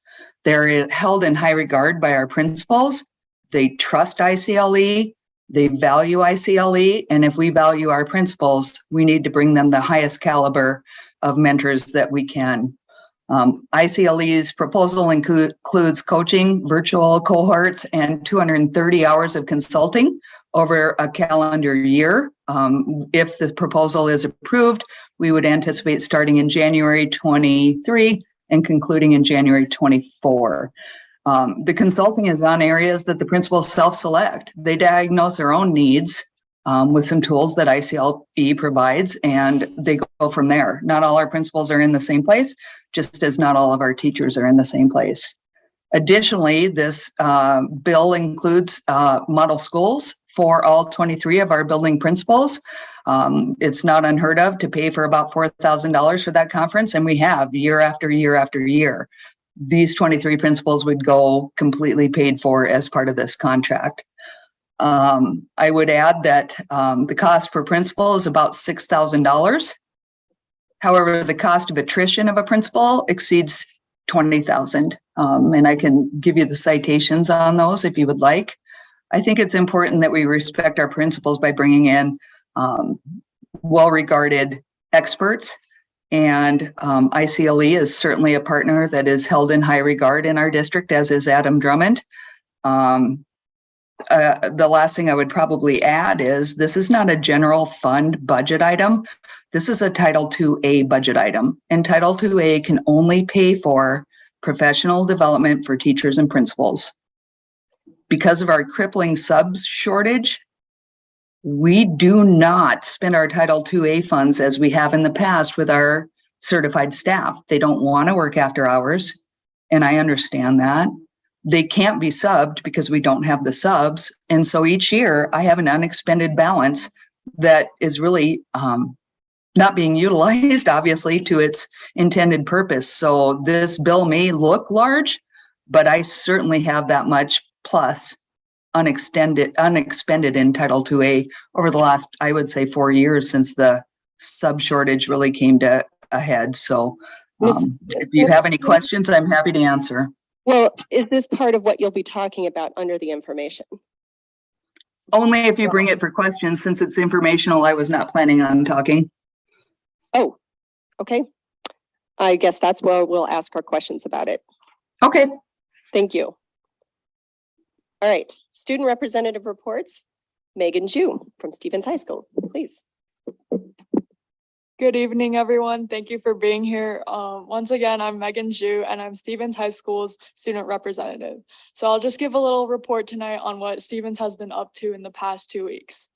They're held in high regard by our principals. They trust ICLE, they value ICLE, and if we value our principals, we need to bring them the highest caliber of mentors that we can. ICLE's proposal includes coaching, virtual cohorts, and 230 hours of consulting over a calendar year. If the proposal is approved, we would anticipate starting in January 23 and concluding in January 24. The consulting is on areas that the principals self-select. They diagnose their own needs with some tools that ICLE provides, and they go from there. Not all our principals are in the same place, just as not all of our teachers are in the same place. Additionally, this bill includes model schools for all 23 of our building principals. It's not unheard of to pay for about $4,000 for that conference, and we have year after year after year. These 23 principals would go completely paid for as part of this contract. I would add that the cost per principal is about $6,000. However, the cost of attrition of a principal exceeds $20,000. And I can give you the citations on those if you would like. I think it's important that we respect our principals by bringing in well-regarded experts. And ICLE is certainly a partner that is held in high regard in our district, as is Adam Drummond. The last thing I would probably add is this is not a general fund budget item. This is a Title II-A budget item, and Title II-A can only pay for professional development for teachers and principals. Because of our crippling subs shortage, we do not spend our Title II-A funds as we have in the past with our certified staff. They don't want to work after hours, and I understand that. They can't be subbed because we don't have the subs. And so each year I have an unexpended balance that is really not being utilized, obviously, to its intended purpose. So this bill may look large, but I certainly have that much plus unexpended in Title II-A over the last, I would say, 4 years since the sub shortage really came to a head. So if you have any questions, I'm happy to answer. Well, is this part of what you'll be talking about under the information? Only if you bring it for questions. Since it's informational, I was not planning on talking. Oh, okay. I guess that's where we'll ask our questions about it. Okay. Thank you. All right, student representative reports. Megan Ju from Stevens High School, please. Good evening, everyone. Thank you for being here. Once again, I'm Megan Ju, and I'm Stevens High School's student representative. So I'll just give a little report tonight on what Stevens has been up to in the past 2 weeks.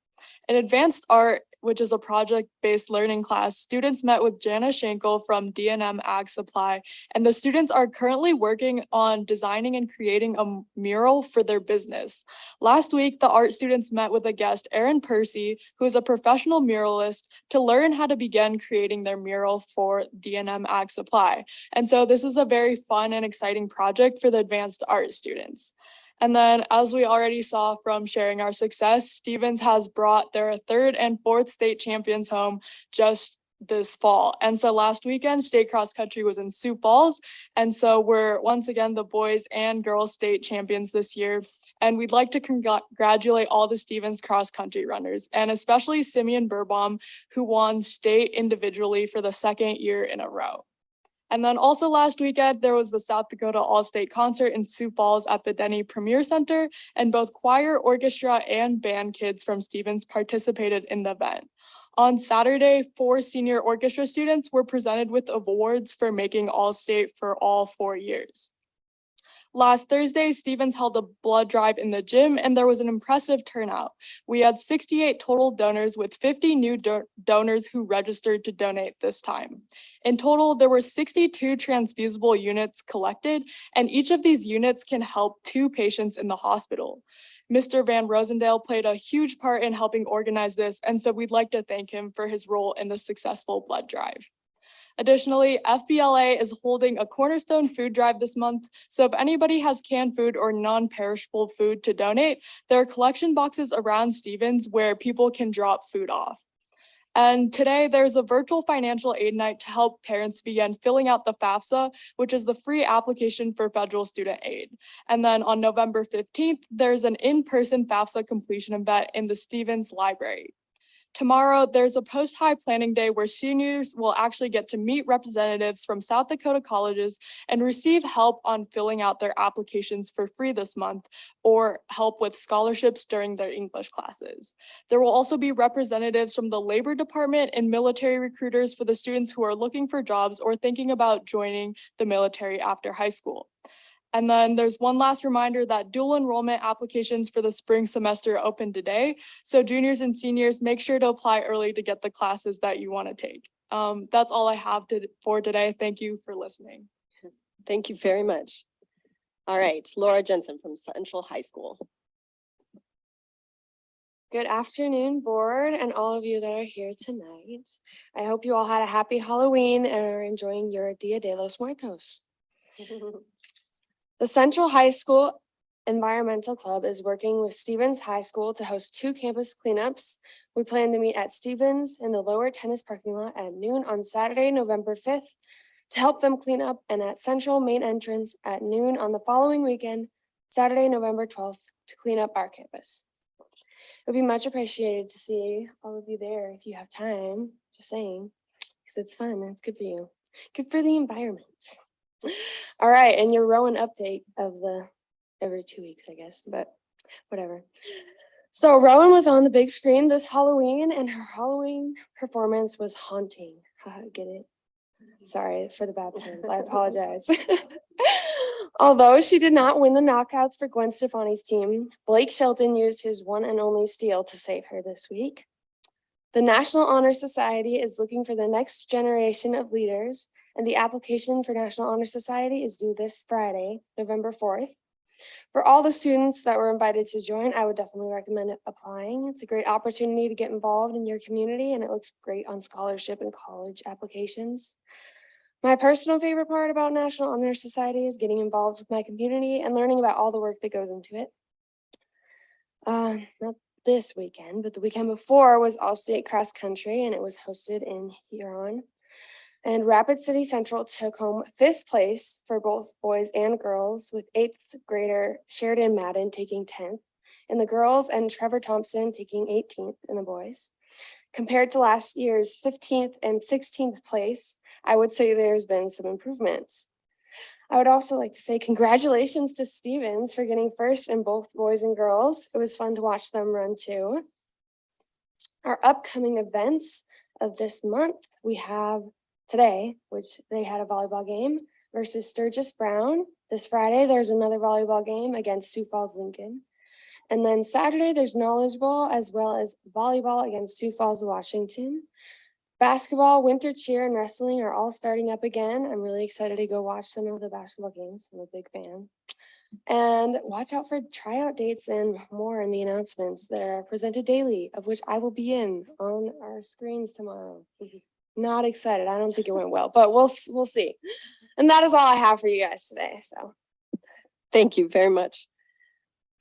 In advanced art, which is a project-based learning class, students met with Jana Schenkel from D&M Ag Supply, and the students are currently working on designing and creating a mural for their business. Last week, the art students met with a guest, Erin Percy, who is a professional muralist, to learn how to begin creating their mural for D&M Ag Supply. And so this is a very fun and exciting project for the advanced art students. And then, as we already saw from sharing our success, Stevens has brought their 3rd and 4th state champions home just this fall. And so last weekend, state cross country was in Sioux Falls. And so we're once again the boys and girls state champions this year. And we'd like to congratulate all the Stevens cross country runners, and especially Simeon Burbaum, who won state individually for the 2nd year in a row. And then also last weekend, there was the South Dakota All-State Concert in Sioux Falls at the Denny Premier Center, and both choir, orchestra, and band kids from Stevens participated in the event. On Saturday, 4 senior orchestra students were presented with awards for making All-State for all 4 years. Last Thursday, Stevens held a blood drive in the gym, and there was an impressive turnout. We had 68 total donors, with 50 new donors who registered to donate this time. In total, there were 62 transfusible units collected, and each of these units can help 2 patients in the hospital. Mr. Van Rosendale played a huge part in helping organize this, and so we'd like to thank him for his role in the successful blood drive. Additionally, FBLA is holding a Cornerstone food drive this month. So if anybody has canned food or non-perishable food to donate, there are collection boxes around Stevens where people can drop food off. And today there's a virtual financial aid night to help parents begin filling out the FAFSA, which is the free application for federal student aid. And then on November 15th, there's an in-person FAFSA completion event in the Stevens Library. Tomorrow, there's a post-high planning day where seniors will actually get to meet representatives from South Dakota colleges and receive help on filling out their applications for free this month, or help with scholarships during their English classes. There will also be representatives from the Labor Department and military recruiters for the students who are looking for jobs or thinking about joining the military after high school. And then there's one last reminder that dual enrollment applications for the spring semester open today. So juniors and seniors, make sure to apply early to get the classes that you want to take. That's all I have for today. Thank you for listening. Thank you very much. All right, Laura Jensen from Central High School. Good afternoon, board, and all of you that are here tonight. I hope you all had a happy Halloween and are enjoying your Dia de los Muertos. The Central High School Environmental Club is working with Stevens High School to host 2 campus cleanups. We plan to meet at Stevens in the lower tennis parking lot at noon on Saturday, November 5th to help them clean up, and at Central main entrance at noon on the following weekend, Saturday, November 12th, to clean up our campus. It would be much appreciated to see all of you there if you have time, just saying, because it's fun and it's good for you. Good for the environment. All right, and your Rowan update of the every 2 weeks, I guess, but whatever. So Rowan was on the big screen this Halloween, and her Halloween performance was haunting. Get it? Sorry for the bad puns. I apologize. Although she did not win the knockouts for Gwen Stefani's team, Blake Shelton used his one and only steal to save her this week. The National Honor Society is looking for the next generation of leaders, and the application for National Honor Society is due this Friday, November 4th. For all the students that were invited to join, I would definitely recommend applying. It's a great opportunity to get involved in your community, and it looks great on scholarship and college applications. My personal favorite part about National Honor Society is getting involved with my community and learning about all the work that goes into it. Not this weekend, but the weekend before was all-state cross country, and it was hosted in Huron. And Rapid City Central took home 5th place for both boys and girls, with 8th grader Sheridan Madden taking 10th in the girls and Trevor Thompson taking 18th in the boys. Compared to last year's 15th and 16th place, I would say there's been some improvements. I would also like to say congratulations to Stevens for getting first in both boys and girls. It was fun to watch them run too. Our upcoming events of this month, we have today, which they had a volleyball game versus Sturgis Brown. This Friday, there's another volleyball game against Sioux Falls Lincoln. And then Saturday, there's Knowledge Bowl as well as volleyball against Sioux Falls, Washington. Basketball, winter cheer, and wrestling are all starting up again. I'm really excited to go watch some of the basketball games. I'm a big fan. And watch out for tryout dates and more in the announcements that are presented daily, of which I will be in on our screens tomorrow. Not excited. I don't think it went well, but we'll see. And that is all I have for you guys today. So Thank you very much.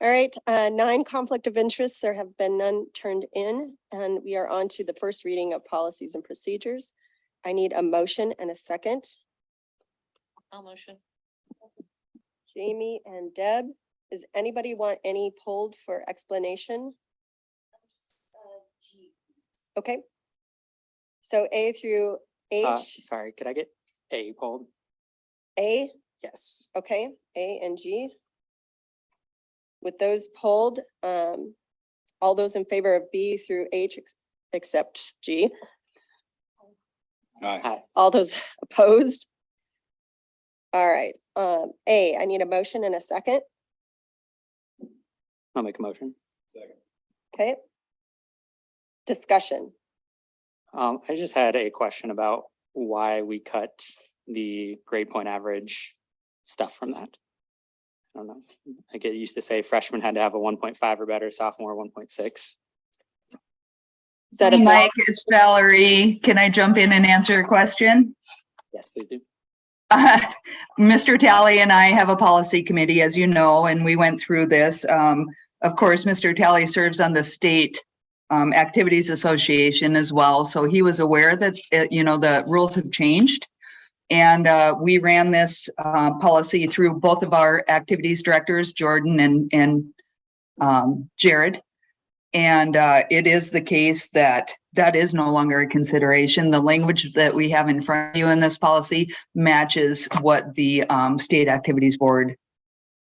All right, 9 conflict of interest. There have been none turned in, and we are on to the first reading of policies and procedures. I need a motion and a second. I'll motion. Jamie and Deb, does anybody want any pulled for explanation? Okay. So A through H. Sorry, could I get A pulled? A? Yes. Okay, A and G. With those pulled, all those in favor of B through H except G. Aye. All those opposed? All right, A, I need a motion and a second. I'll make a motion. Okay. Discussion. I just had a question about why we cut the grade point average stuff from that. I don't know. Like it used to say freshmen had to have a 1.5 or better, sophomore 1.6. Hey, Mike, it's Valerie. Can I jump in and answer your question? Yes, please do. Mr. Talley and I have a policy committee, as you know, and we went through this. Of course, Mr. Talley serves on the state Activities Association as well. So he was aware that, the rules have changed. And we ran this policy through both of our activities directors, Jordan and Jared. And it is the case that that is no longer a consideration. The language that we have in front of you in this policy matches what the State Activities Board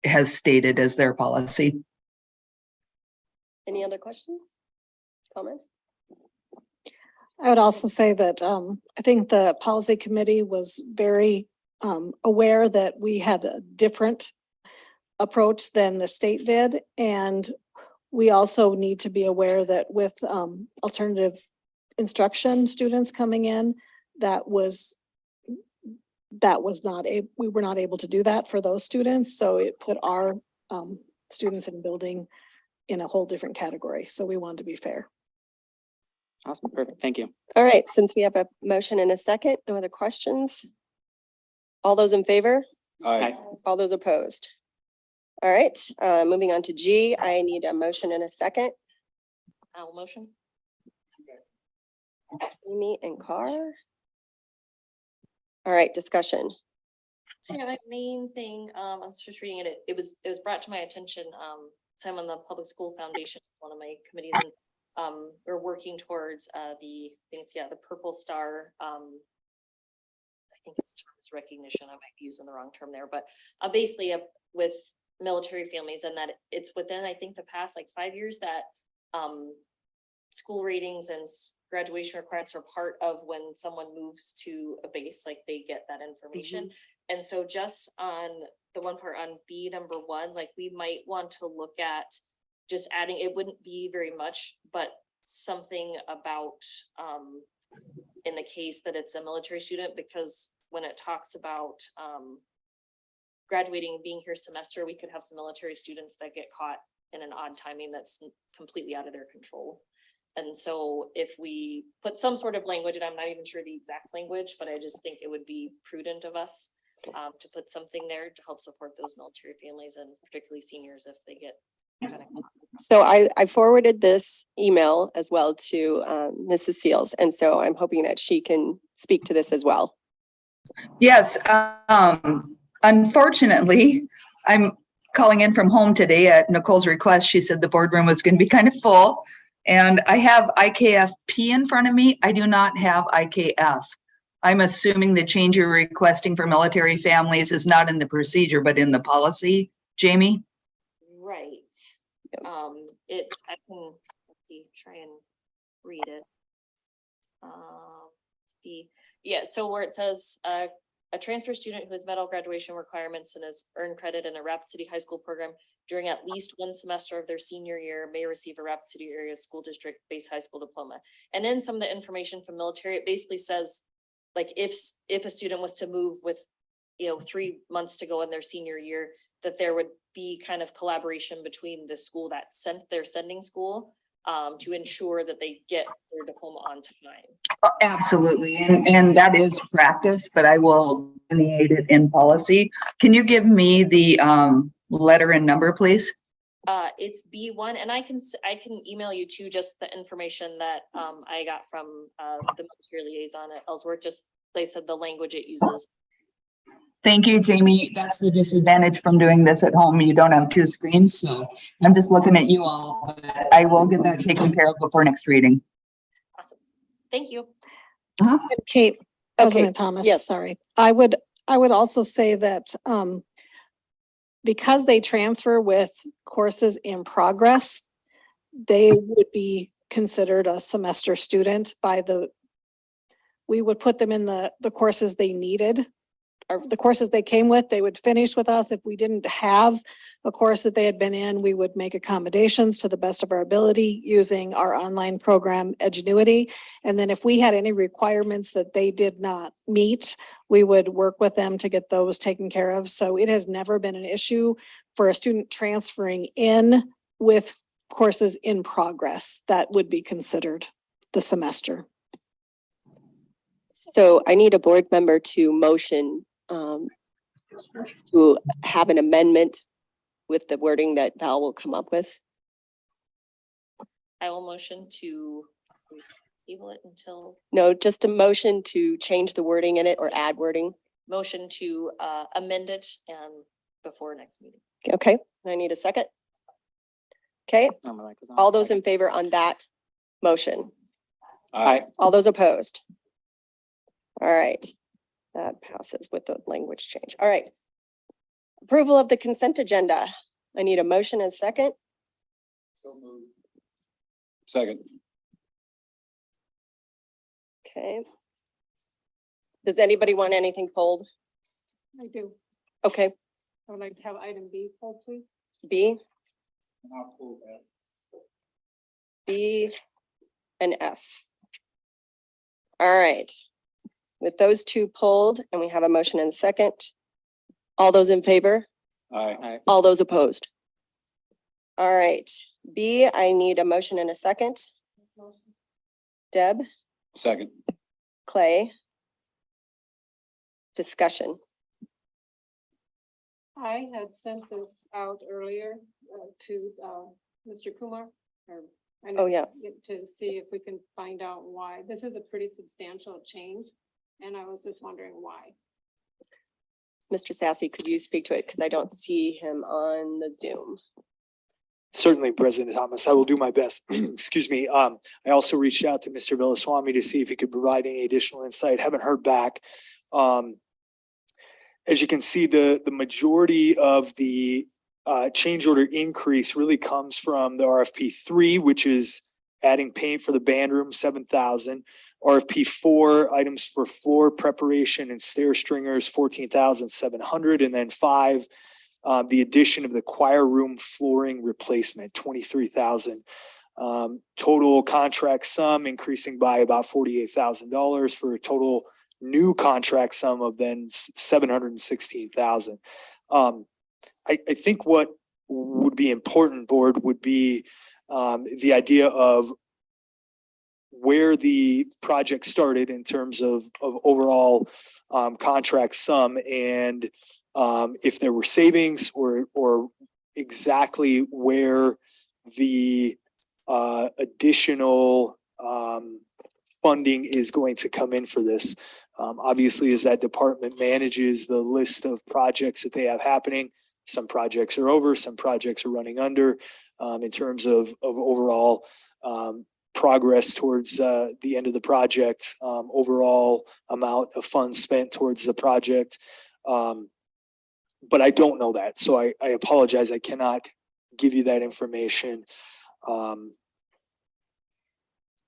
has stated as their policy. Any other questions? Comments? I would also say that I think the policy committee was very aware that we had a different approach than the state did. And we also need to be aware that with alternative instruction students coming in, we were not able to do that for those students. So it put our students in building in a whole different category. So we wanted to be fair. Awesome, perfect, thank you. All right, since we have a motion and a second, no other questions? All those in favor? Aye. All those opposed? All right, moving on to G, I need a motion and a second. I'll motion. Amy and Carr. All right, discussion. So yeah, my main thing, I was just reading it, it was brought to my attention, so I'm on the Public School Foundation, one of my committees, and we're working towards the Purple Star. I think it's terms recognition, I might be using the wrong term there, but basically with military families, and that it's within, I think, the past like 5 years that school ratings and graduation requirements are part of when someone moves to a base, like they get that information. And so just on the one part on B number 1, like we might want to look at just adding, it wouldn't be very much, but something about in the case that it's a military student, because when it talks about graduating and being here semester, we could have some military students that get caught in an odd timing that's completely out of their control. And so if we put some sort of language, and I'm not even sure the exact language, but I just think it would be prudent of us to put something there to help support those military families, and particularly seniors if they get kind of. So I forwarded this email as well to Mrs. Seals, and so I'm hoping that she can speak to this as well. Yes, unfortunately, I'm calling in from home today at Nicole's request. She said the boardroom was going to be kind of full. And I have IKFP in front of me. I do not have IKF. I'm assuming the change you're requesting for military families is not in the procedure, but in the policy, Jamie? Right. It's, I can, let's see, try and read it. So where it says, a transfer student who has met all graduation requirements and has earned credit in a Rapid City High School program during at least one semester of their senior year may receive a Rapid City Area School District based high school diploma. And then some of the information from military, it basically says, like, if a student was to move with, 3 months to go in their senior year, that there would be kind of collaboration between the school that sent their sending school to ensure that they get their diploma on time. Oh, absolutely. And that is practice, but I will delineate it in policy. Can you give me the letter and number, please? It's B1, and I can email you too, just the information that I got from the military liaison at Ellsworth. Just, they said the language it uses. Thank you, Jamie. That's the disadvantage from doing this at home. You don't have 2 screens, so I'm just looking at you all. But I will get that taken care of before next reading. Awesome. Thank you. Kate, President Okay, Thomas, yes. sorry. I would also say that because they transfer with courses in progress, they would be considered a semester student we would put them in the courses they needed, or the courses they came with. They would finish with us. If we didn't have a course that they had been in, we would make accommodations to the best of our ability using our online program, Edgenuity. And then if we had any requirements that they did not meet, we would work with them to get those taken care of. So it has never been an issue for a student transferring in with courses in progress that would be considered the semester. So I need a board member to motion to have an amendment with the wording that Val will come up with. I will motion to table it until. No, just a motion to change the wording in it or add wording. Motion to amend it and before next meeting. Okay, I need a second. Okay, Oh, my mic was on. all those in favor on that motion? Aye. All those opposed? All right, that passes with the language change. All right. Approval of the consent agenda. I need a motion and second. Second. Okay. Does anybody want anything pulled? I do. Okay, I would like to have item B pulled, please. B, B, and F. All right. With those two pulled and we have a motion and second. All those in favor? Aye. All those opposed? All right, B, I need a motion and a second. Deb, Second. Clay. Discussion. I had sent this out earlier to Mr. Kumar. I know, Oh, yeah. To see if we can find out why. This is a pretty substantial change. And I was just wondering why. Mr. Sassy, could you speak to it? Because I don't see him on the Zoom. Certainly, President Thomas, I will do my best. Excuse me. I also reached out to Mr. Villaswamy to see if he could provide any additional insight. Haven't heard back. As you can see, the majority of the change order increase really comes from the RFP 3, which is adding paint for the band room, 7,000. RFP 4, items for floor preparation and stair stringers, 14,700. And then 5, the addition of the choir room flooring replacement, 23,000. Total contract sum increasing by about $48,000 for a total new contract sum of then 716,000. I think what would be important, board, would be the idea of where the project started in terms of overall contract sum, and if there were savings or exactly where the additional funding is going to come in for this. Obviously, as that department manages the list of projects that they have happening, some projects are over, some projects are running under, in terms of overall progress towards the end of the project, overall amount of funds spent towards the project. But I don't know that, so I apologize. I cannot give you that information.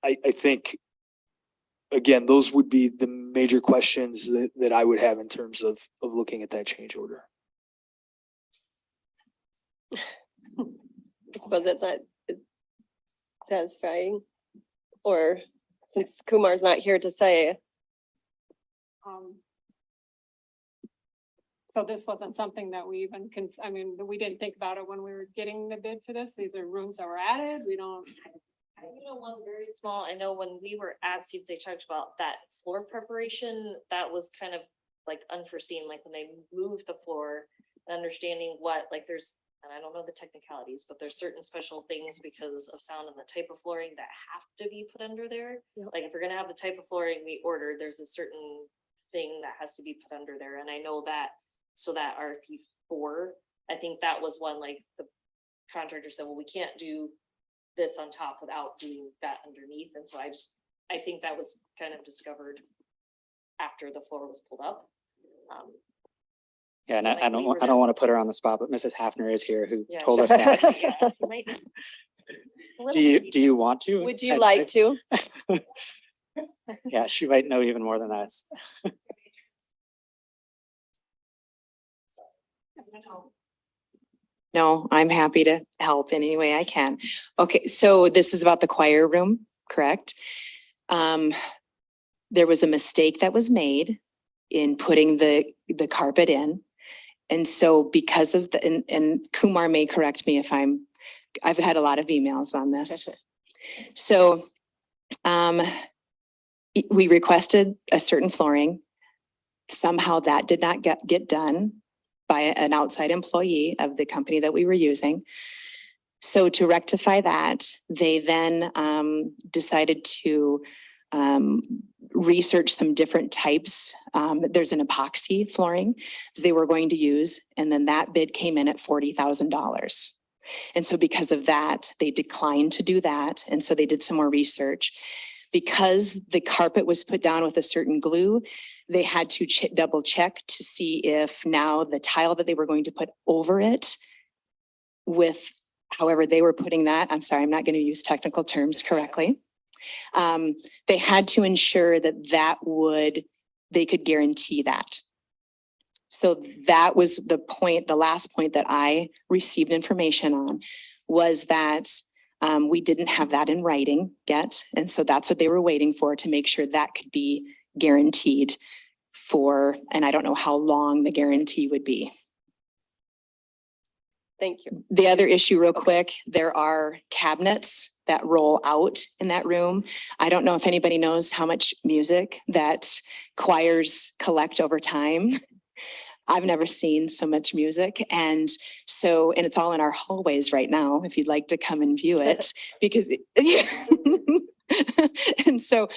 I think, again, those would be the major questions that I would have in terms of looking at that change order. I suppose that's not satisfying. Or since Kumar's not here to say, So this wasn't something that we even I mean, we didn't think about it when we were getting the bid for this. These are rooms that were added. We don't. One very small, I know when we were at Stevens, they talked about that floor preparation, that was kind of like unforeseen, like when they moved the floor, understanding what, like there's, and I don't know the technicalities, but there's certain special things because of sound and the type of flooring that have to be put under there. Like if we're gonna have the type of flooring we ordered, there's a certain thing that has to be put under there. And I know that, so that RFP 4, I think that was one, like the contractor said, well, we can't do this on top without doing that underneath. And so I think that was kind of discovered after the floor was pulled up. Yeah, and So, I like, don't, we were I don't want to put her on the spot, but Mrs. Hafner is here who Yeah, told us that. Yeah, you might- a little bit. Do you want to? would you like to? Yeah, she might know even more than us. No, I'm happy to help any way I can. Okay, so this is about the choir room, correct? There was a mistake that was made in putting the carpet in. And so because of the, and Kumar may correct me if I've had a lot of emails on this. So we requested a certain flooring. Somehow that did not get done by an outside employee of the company that we were using. So to rectify that, they then decided to research some different types. There's an epoxy flooring they were going to use, and then that bid came in at $40,000. And so because of that, they declined to do that. And so they did some more research. Because the carpet was put down with a certain glue, they had to double check to see if now the tile that they were going to put over it with however they were putting that, I'm sorry, I'm not going to use technical terms correctly. They had to ensure that they could guarantee that. So that was the point, the last point that I received information on was that we didn't have that in writing yet. And so that's what they were waiting for, to make sure that could be guaranteed for, and I don't know how long the guarantee would be. Thank you. The other issue real quick, there are cabinets that roll out in that room. I don't know if anybody knows how much music that choirs collect over time. I've never seen so much music. And it's all in our hallways right now, if you'd like to come and view it, because and so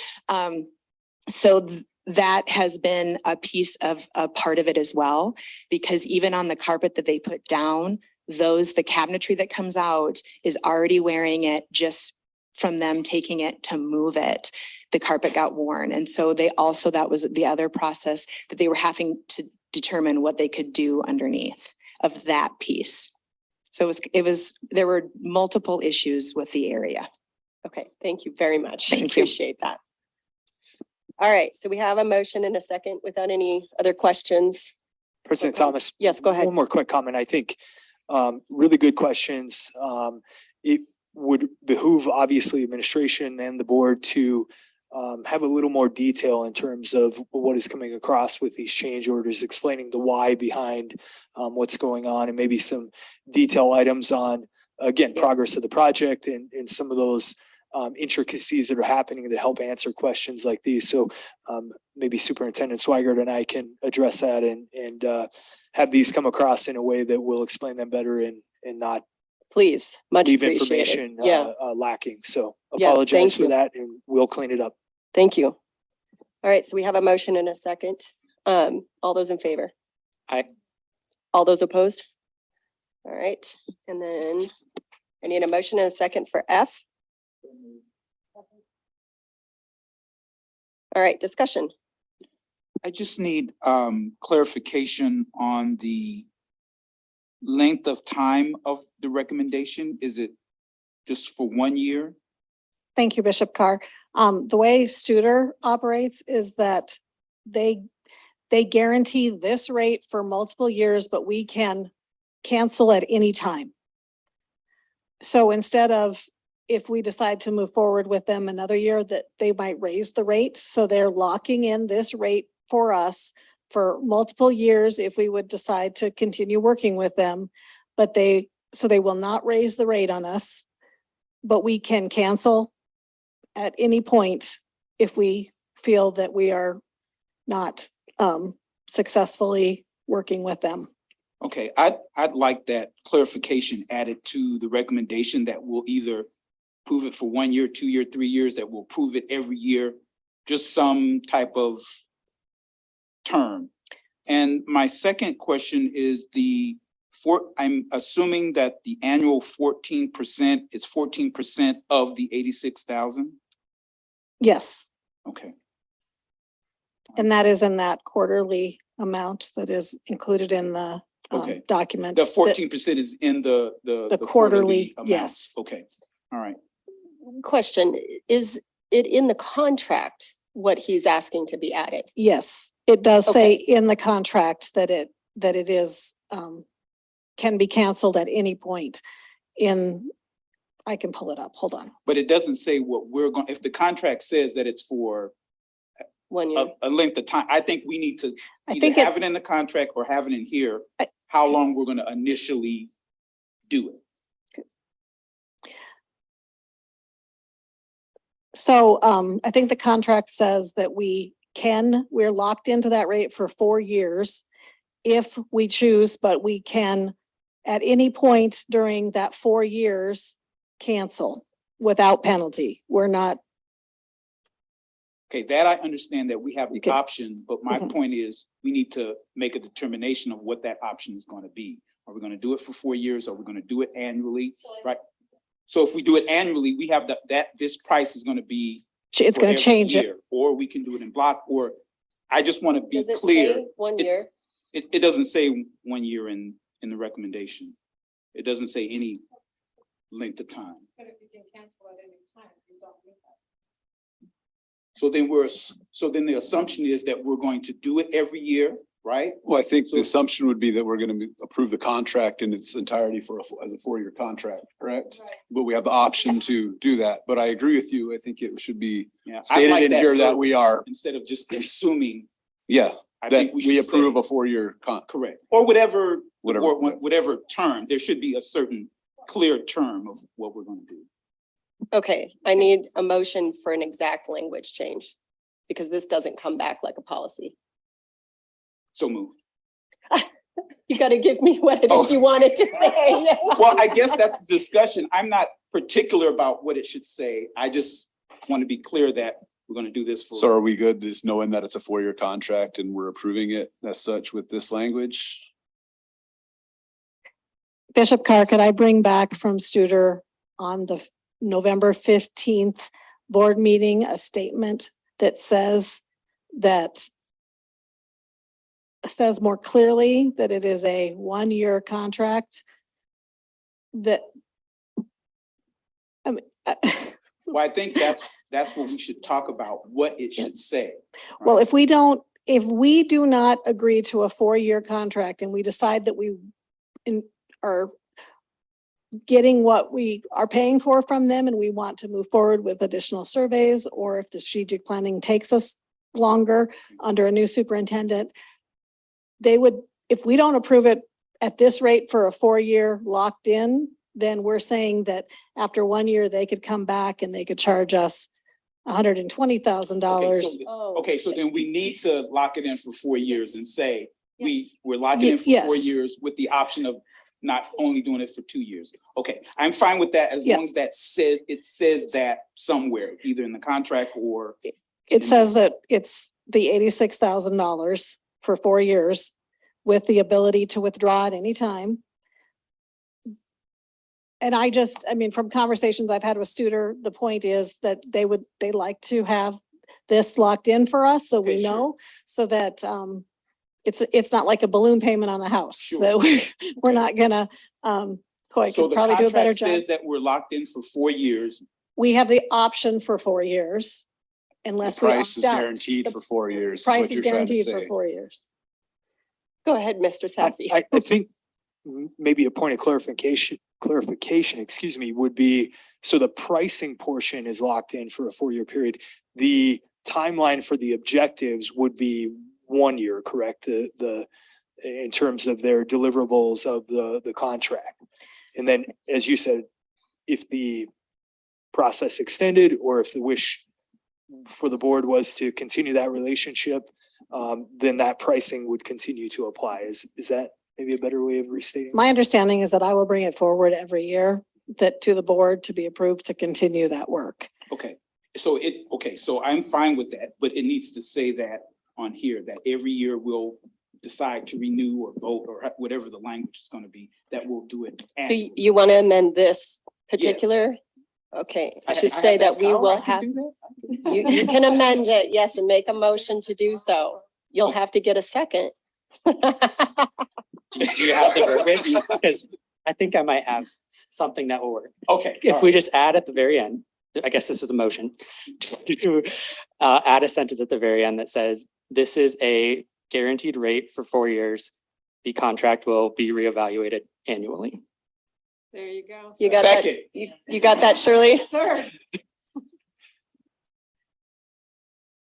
that has been a piece of a part of it as well, because even on the carpet that they put down, the cabinetry that comes out is already wearing it just from them taking it to move it. The carpet got worn. And so that was the other process, that they were having to determine what they could do underneath of that piece. So there were multiple issues with the area. Okay, thank you very much. Thank you. Appreciate that. All right, so we have a motion and a second without any other questions. President Thomas. Yes, go ahead. One more quick comment. I think really good questions. It would behoove obviously administration and the board to have a little more detail in terms of what is coming across with these change orders, explaining the why behind what's going on, and maybe some detail items on, again, progress of the project and some of those intricacies that are happening to help answer questions like these. So maybe Superintendent Swigert and I can address that and have these come across in a way that will explain them better and not please much leave appreciated. information lacking. So Yeah, apologize thank for you. that, and we'll clean it up. Thank you. All right, so we have a motion and a second. All those in favor? Aye. All those opposed? All right, and then I need a motion and a second for F. All right, discussion. I just need clarification on the length of time of the recommendation. Is it just for 1 year? Thank you, Bishop Carr. The way Studer operates is that they guarantee this rate for multiple years, but we can cancel at any time. So instead of, if we decide to move forward with them another year, that they might raise the rate. So they're locking in this rate for us for multiple years if we would decide to continue working with them. But they will not raise the rate on us, but we can cancel at any point if we feel that we are not successfully working with them. Okay, I'd like that clarification added to the recommendation, that will either prove it for 1 year, 2 year, 3 years, that will prove it every year, just some type of term. And my second question is I'm assuming that the annual 14% is 14% of the 86,000? Yes, Okay, and that is in that quarterly amount that is included in the Okay. document. the 14% is in the quarterly, amount. yes. Okay, all right. Question, is it in the contract what he's asking to be added? Yes, it does say Okay. in the contract that it is, can be canceled at any point I can pull it up, hold on. But it doesn't say what we're going, if the contract says that it's for 1 year. a length of time, I think we need to I either think have it in the contract or have it in here, how long we're gonna initially do it. So I think the contract says that we're locked into that rate for 4 years if we choose, but we can at any point during that 4 years cancel without penalty. We're not, Okay, that I understand that we have the Okay. option, but my Mhm. point is, we need to make a determination of what that option is gonna be. Are we gonna do it for 4 years? Are we gonna do it annually? Right? So if we do it annually, we have this price is gonna be It's for gonna every change it. year, or we can do it in block, or I just want to be Does it clear. say 1 year? It doesn't say 1 year in the recommendation. It doesn't say any length of time. So then the assumption is that we're going to do it every year, right? Well, I think the assumption would be that we're going to approve the contract in its entirety as a 4-year contract, correct? But we have the option to do that. But I agree with you. I think it should be Yeah, I stated like in here that verb we are, Instead of just assuming. yeah, I that think we we should say- approve a 4-year Correct. Or whatever, Whatever. whatever term, there should be a certain clear term of what we're gonna do. Okay, I need a motion for an exact language change because this doesn't come back like a policy. So moved. You gotta give me what it is you wanted to say. Well, I guess that's the discussion. I'm not particular about what it should say. I just want to be clear that we're gonna do this for. So are we good just knowing that it's a 4-year contract and we're approving it as such with this language? Bishop Carr, could I bring back from Studer on the November 15th board meeting, a statement that says more clearly that it is a 1-year contract that I mean, Well, I think that's what we should talk about, what it should say. well, if we do not agree to a 4-year contract and we decide that we are getting what we are paying for from them and we want to move forward with additional surveys, or if the strategic planning takes us longer under a new superintendent, they would, if we don't approve it at this rate for a 4-year locked in, then we're saying that after 1 year, they could come back and they could charge us $120,000. Okay, so then we need to lock it in for 4 years and say, we're locking in for 4 Yes. years with the option of not only doing it for 2 years. Okay, I'm fine with that as Yeah. long as it says that somewhere, either in the contract or. It says that it's the $86,000 for 4 years with the ability to withdraw at any time. And I mean, from conversations I've had with Studer, the point is that they like to have this locked in for us, so we know, so that it's not like a balloon payment on the house. That we're not gonna, Coy So could the probably do a better contract job. says that we're locked in for 4 years. We have the option for 4 years The unless we price is opt out. guaranteed for 4 years. is Price what is you're trying to guaranteed for say. 4 years. Go ahead, Mr. Sassy. I think maybe a point of clarification, excuse me, would be, so the pricing portion is locked in for a 4-year period. The timeline for the objectives would be 1 year, correct? In terms of their deliverables of the contract. And then, as you said, if the process extended or if the wish for the board was to continue that relationship, then that pricing would continue to apply. Is that maybe a better way of restating? My understanding is that I will bring it forward every year to the board to be approved to continue that work. Okay, so I'm fine with that, but it needs to say that on here, that every year we'll decide to renew or vote or whatever the language is gonna be, that we'll do it. So annually. you want to amend this particular? Okay, I- to I say have that we power? will I can have, do that? you can amend it, yes, and make a motion to do so. You'll have to get a second. Do you have the verbiage? Because I think I might have something that will work. Okay. If we just add at the very end, I guess this is a motion, to add a sentence at the very end that says, this is a guaranteed rate for 4 years. The contract will be reevaluated annually. There you go. You got that? Second. You got that, Shirley?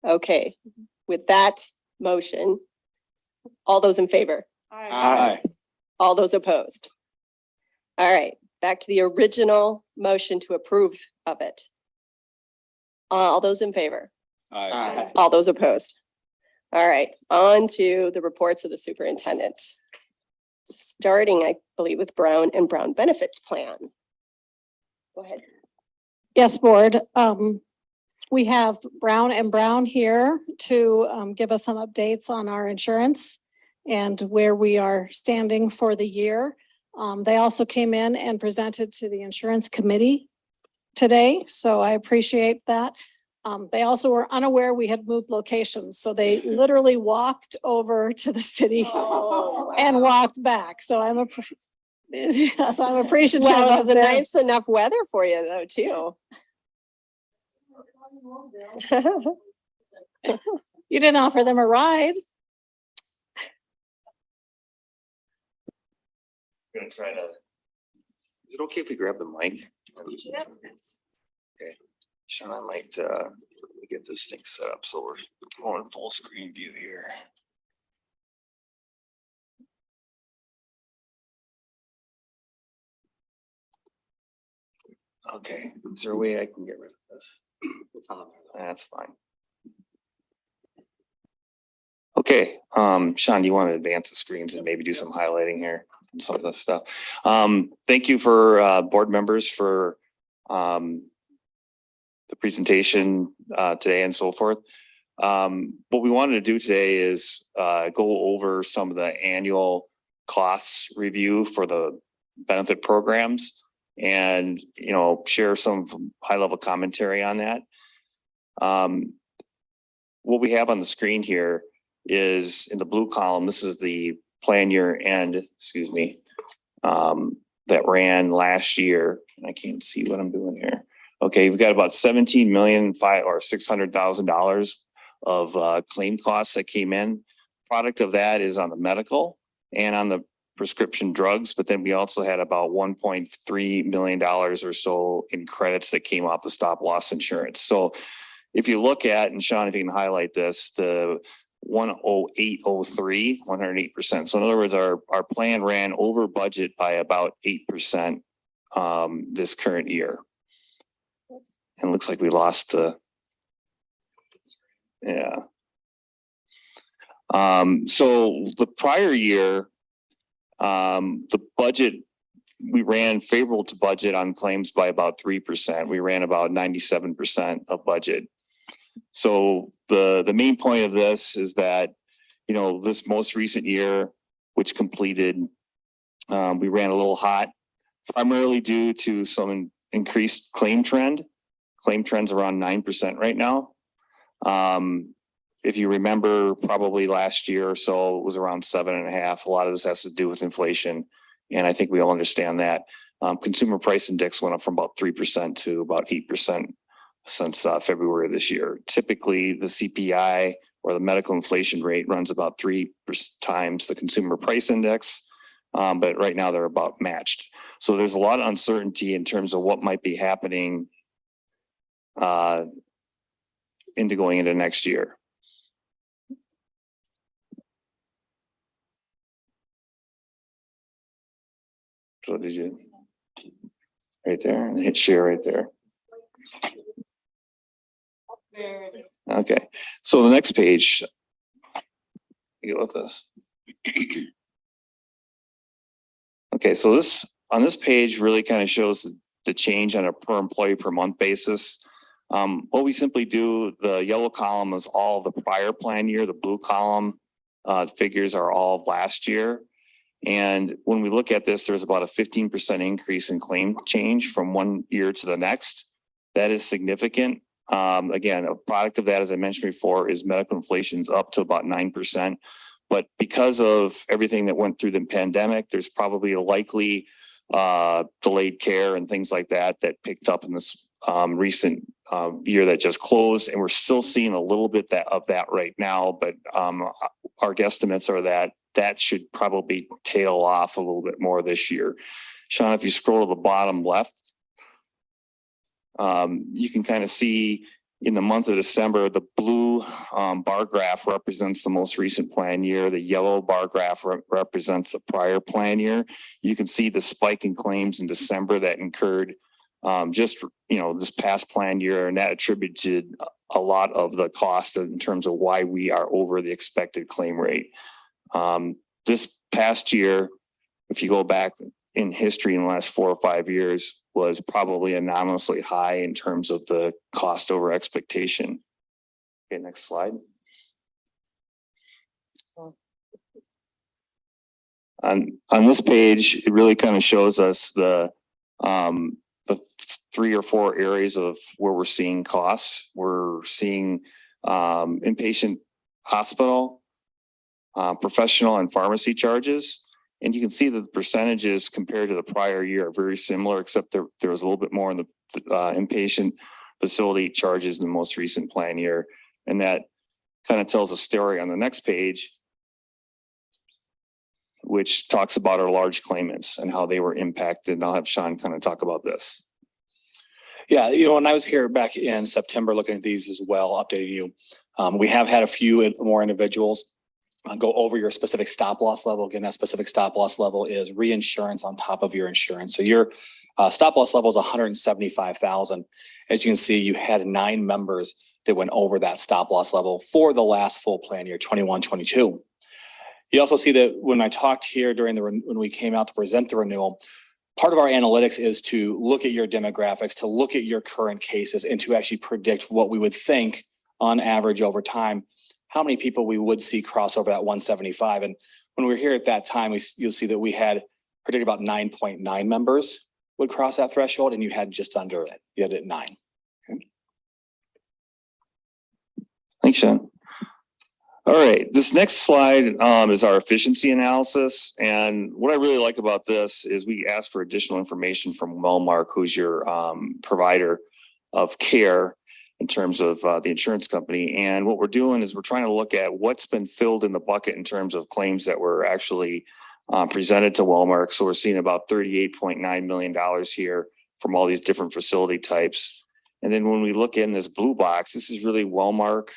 Okay, with that motion, all those in favor? Aye. All those opposed? All right, back to the original motion to approve of it. All those in favor? Aye. All those opposed? All right, on to the reports of the superintendent. Starting, I believe, with Brown and Brown Benefits Plan. Go ahead. Yes, board. We have Brown and Brown here to give us some updates on our insurance and where we are standing for the year. They also came in and presented to the insurance committee today, so I appreciate that. They also were unaware we had moved locations, so they literally walked over to the city and walked back. So I'm so I'm appreciative Well, it of was a their. nice enough weather for you though, too. You didn't offer them a ride. Gonna try to. Is it okay if we grab the mic? Okay, Sean, I might let me get this thing set up so we're going full screen view here. Okay, is there a way I can get rid of this? It's on. That's fine. Okay, Sean, do you want to advance the screens and maybe do some highlighting here and some of this stuff? Thank you for board members for the presentation today and so forth. What we wanted to do today is go over some of the annual costs review for the benefit programs and, you know, share some high level commentary on that. What we have on the screen here is in the blue column, this is the plan year end, excuse me, that ran last year. I can't see what I'm doing here. Okay, we've got about 17,600,000 of claim costs that came in. Product of that is on the medical and on the prescription drugs, but then we also had about $1.3 million or so in credits that came off the stop loss insurance. So if you look at, and Sean, if you can highlight this, the 108.03, 108%. So in other words, our plan ran over budget by about 8% this current year. And it looks like we lost the, yeah. So the prior year, the budget, we ran favorable to budget on claims by about 3%. We ran about 97% of budget. So the main point of this is that, you know, this most recent year, which completed, we ran a little hot, primarily due to some increased claim trend. Claim trend's around 9% right now. If you remember, probably last year or so, it was around 7.5. A lot of this has to do with inflation. And I think we all understand that. Consumer price index went up from about 3% to about 8% since February of this year. Typically, the CPI or the medical inflation rate runs about 3 times the consumer price index. But right now they're about matched. So there's a lot of uncertainty in terms of what might be happening going into next year. So did you right there and hit share right there? Okay, so the next page, you go with this. Okay, so this on this page really kind of shows the change on a per employee per month basis. What we simply do, the yellow column is all the prior plan year, the blue column figures are all of last year. And when we look at this, there's about a 15% increase in claim change from one year to the next. That is significant. Again, a product of that, as I mentioned before, is medical inflation's up to about 9%. But because of everything that went through the pandemic, there's probably a likely delayed care and things like that that picked up in this recent year that just closed. And we're still seeing a little bit of that right now. But our guesstimates are that that should probably tail off a little bit more this year. Sean, if you scroll to the bottom left, you can kind of see in the month of December, the blue bar graph represents the most recent plan year. The yellow bar graph represents the prior plan year. You can see the spike in claims in December that incurred just, you know, this past plan year, and that attributed a lot of the cost in terms of why we are over the expected claim rate. This past year, if you go back in history in the last 4 or 5 years, was probably anomalously high in terms of the cost over expectation. Okay, next slide. On this page, it really kind of shows us the the 3 or 4 areas of where we're seeing costs. We're seeing inpatient hospital, professional and pharmacy charges. And you can see that the percentages compared to the prior year are very similar, except there was a little bit more in the inpatient facility charges in the most recent plan year. And that kind of tells a story on the next page, which talks about our large claimants and how they were impacted. And I'll have Sean kind of talk about this. Yeah, when I was here back in September looking at these as well, updating you, we have had a few more individuals go over your specific stop loss level. Again, that specific stop loss level is reinsurance on top of your insurance. So your stop loss level is 175,000. As you can see, you had 9 members that went over that stop loss level for the last full plan year, 21-22. You also see that when I talked here when we came out to present the renewal, part of our analytics is to look at your demographics, to look at your current cases, and to actually predict what we would think on average over time, how many people we would see cross over that 175. And when we were here at that time, you'll see that we had predicted about 9.9 members would cross that threshold, and you had just under it. You had it at 9. Okay. Thanks, Sean. All right, this next slide is our efficiency analysis. And what I really like about this is we asked for additional information from Wellmark, who's your provider of care in terms of the insurance company. And what we're doing is we're trying to look at what's been filled in the bucket in terms of claims that were actually presented to Wellmark. So we're seeing about $38.9 million here from all these different facility types. And then when we look in this blue box, this is really Wellmark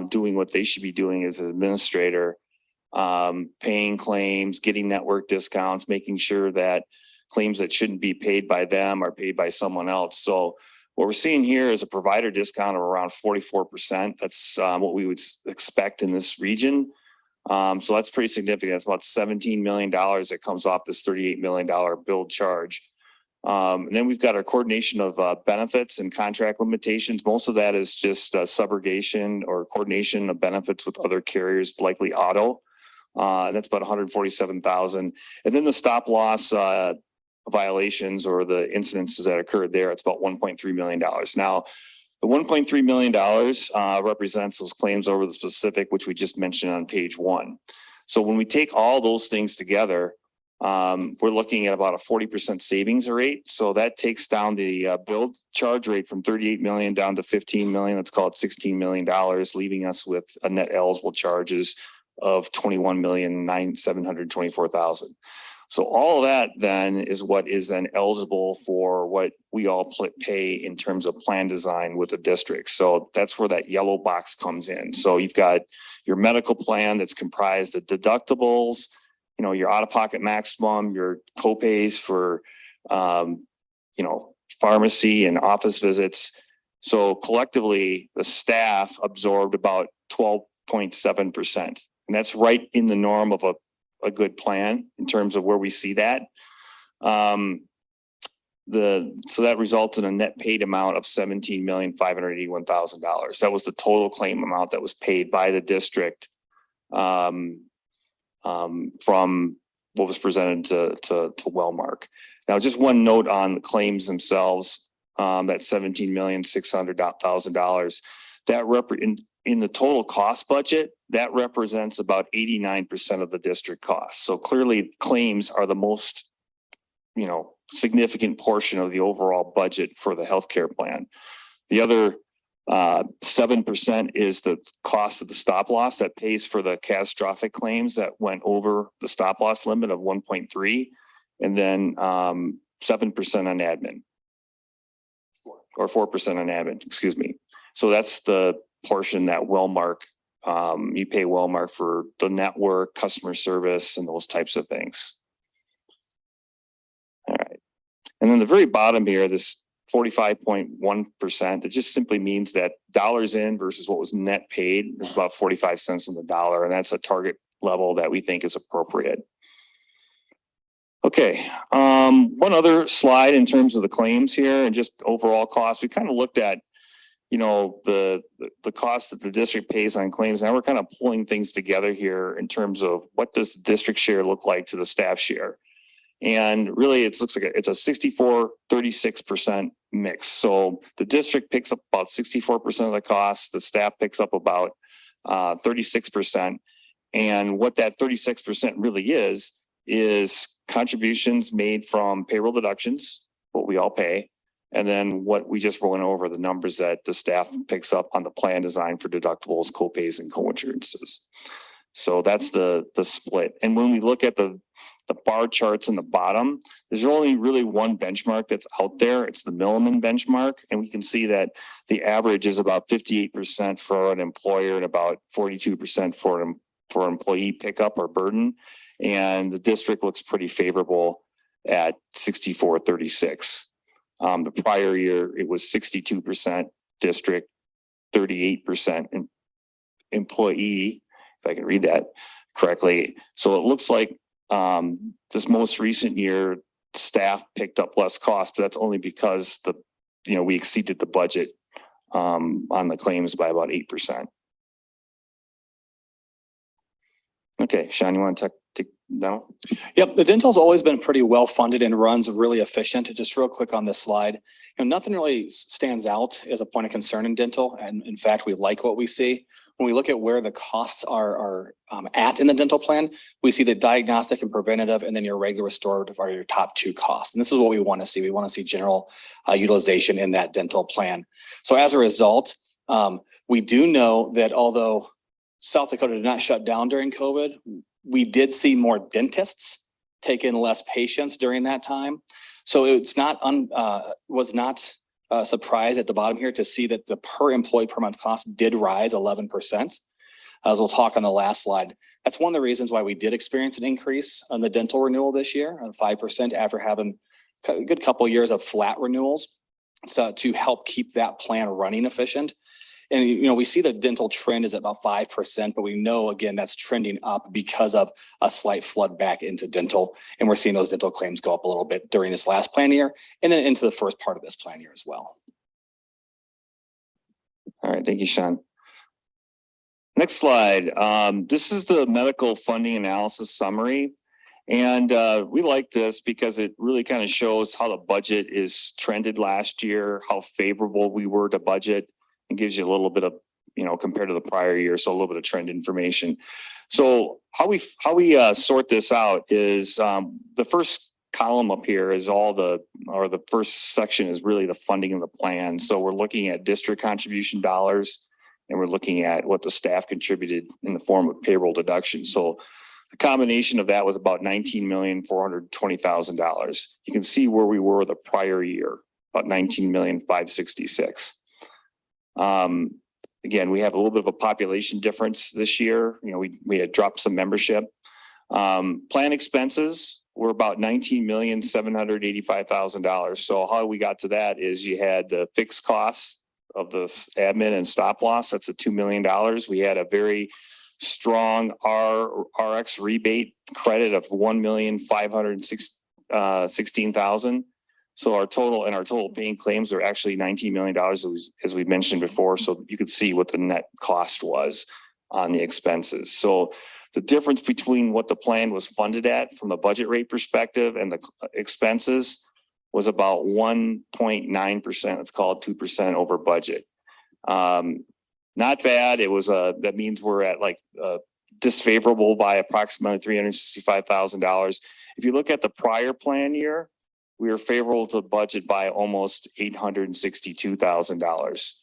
doing what they should be doing as an administrator, paying claims, getting network discounts, making sure that claims that shouldn't be paid by them are paid by someone else. So what we're seeing here is a provider discount of around 44%. That's what we would expect in this region. So that's pretty significant. It's about $17 million that comes off this $38 million billed charge. And then we've got our coordination of benefits and contract limitations. Most of that is just subrogation or coordination of benefits with other carriers, likely auto. That's about 147,000. And then the stop loss violations or the incidences that occurred there, it's about $1.3 million. Now, the $1.3 million represents those claims over the specific, which we just mentioned on page 1. So when we take all those things together, we're looking at about a 40% savings rate. So that takes down the billed charge rate from 38 million down to 15 million. Let's call it $16 million, leaving us with a net eligible charges of 21,724,000. So all of that then is what is then eligible for what we all pay in terms of plan design with the district. So that's where that yellow box comes in. So you've got your medical plan that's comprised of deductibles, your out-of-pocket maximum, your copays for, pharmacy and office visits. So collectively, the staff absorbed about 12.7%. And that's right in the norm of a good plan in terms of where we see that. So that results in a net paid amount of $17,581,000. That was the total claim amount that was paid by the district from what was presented to Wellmark. Now, just one note on the claims themselves, that $17,600,000, that in the total cost budget, that represents about 89% of the district costs. So clearly claims are the most, significant portion of the overall budget for the healthcare plan. The other 7% is the cost of the stop loss that pays for the catastrophic claims that went over the stop loss limit of 1.3, and then 7% on admin, or 4% on admin, excuse me. So that's the portion that Wellmark, you pay Wellmark for the network, customer service, and those types of things. All right. And then the very bottom here, this 45.1%, it just simply means that dollars in versus what was net paid is about 45 cents on the dollar. And that's a target level that we think is appropriate. Okay. One other slide in terms of the claims here and just overall costs. We kind of looked at, the cost that the district pays on claims. Now we're kind of pulling things together here in terms of what does the district share look like to the staff share. And really, it looks like it's a 64-36% mix. So the district picks up about 64% of the cost. The staff picks up about 36%. And what that 36% really is contributions made from payroll deductions, what we all pay. And then what we just went over, the numbers that the staff picks up on the plan design for deductibles, co-pays, and co-insurances. So that's the split. And when we look at the bar charts in the bottom, there's only really one benchmark that's out there. It's the Milliman benchmark. And we can see that the average is about 58% for an employer and about 42% for employee pickup or burden. And the district looks pretty favorable at 64-36. The prior year, it was 62% district, 38% employee, if I can read that correctly. So it looks like this most recent year, staff picked up less cost, but that's only because we exceeded the budget on the claims by about 8%. Okay, Sean, you want to take that? Yep, the dental's always been pretty well funded and runs really efficient. Just real quick on this slide, nothing really stands out as a point of concern in dental. And in fact, we like what we see. When we look at where the costs are at in the dental plan, we see the diagnostic and preventative, and then your regular restorative are your top two costs. And this is what we want to see. We want to see general utilization in that dental plan. So as a result, we do know that although South Dakota did not shut down during COVID, we did see more dentists take in less patients during that time. So it's not was not a surprise at the bottom here to see that the per employee per month cost did rise 11%. As we'll talk on the last slide, that's one of the reasons why we did experience an increase on the dental renewal this year, 5% after having a good couple of years of flat renewals to help keep that plan running efficient. And, we see the dental trend is at about 5%, but we know, again, that's trending up because of a slight flood back into dental. And we're seeing those dental claims go up a little bit during this last plan year and then into the first part of this plan year as well. All right, thank you, Sean. Next slide. This is the medical funding analysis summary. And we like this because it really kind of shows how the budget is trended last year, how favorable we were to budget. And gives you a little bit of, compared to the prior year, so a little bit of trend information. So how we sort this out is the first column up here is the first section is really the funding of the plan. So we're looking at district contribution dollars, and we're looking at what the staff contributed in the form of payroll deduction. So the combination of that was about $19,420,000. You can see where we were the prior year, about $19,566,000. Again, we have a little bit of a population difference this year. We had dropped some membership. Plan expenses were about $19,785,000. So how we got to that is you had the fixed costs of the admin and stop loss. That's $2 million. We had a very strong RX rebate credit of $1,516,000. So our total paying claims are actually $19 million, as we mentioned before. So you could see what the net cost was on the expenses. So the difference between what the plan was funded at from the budget rate perspective and the expenses was about 1.9%. It's called 2% over budget. Not bad. It was that means we're at disfavorable by approximately $365,000. If you look at the prior plan year, we were favorable to budget by almost $862,000.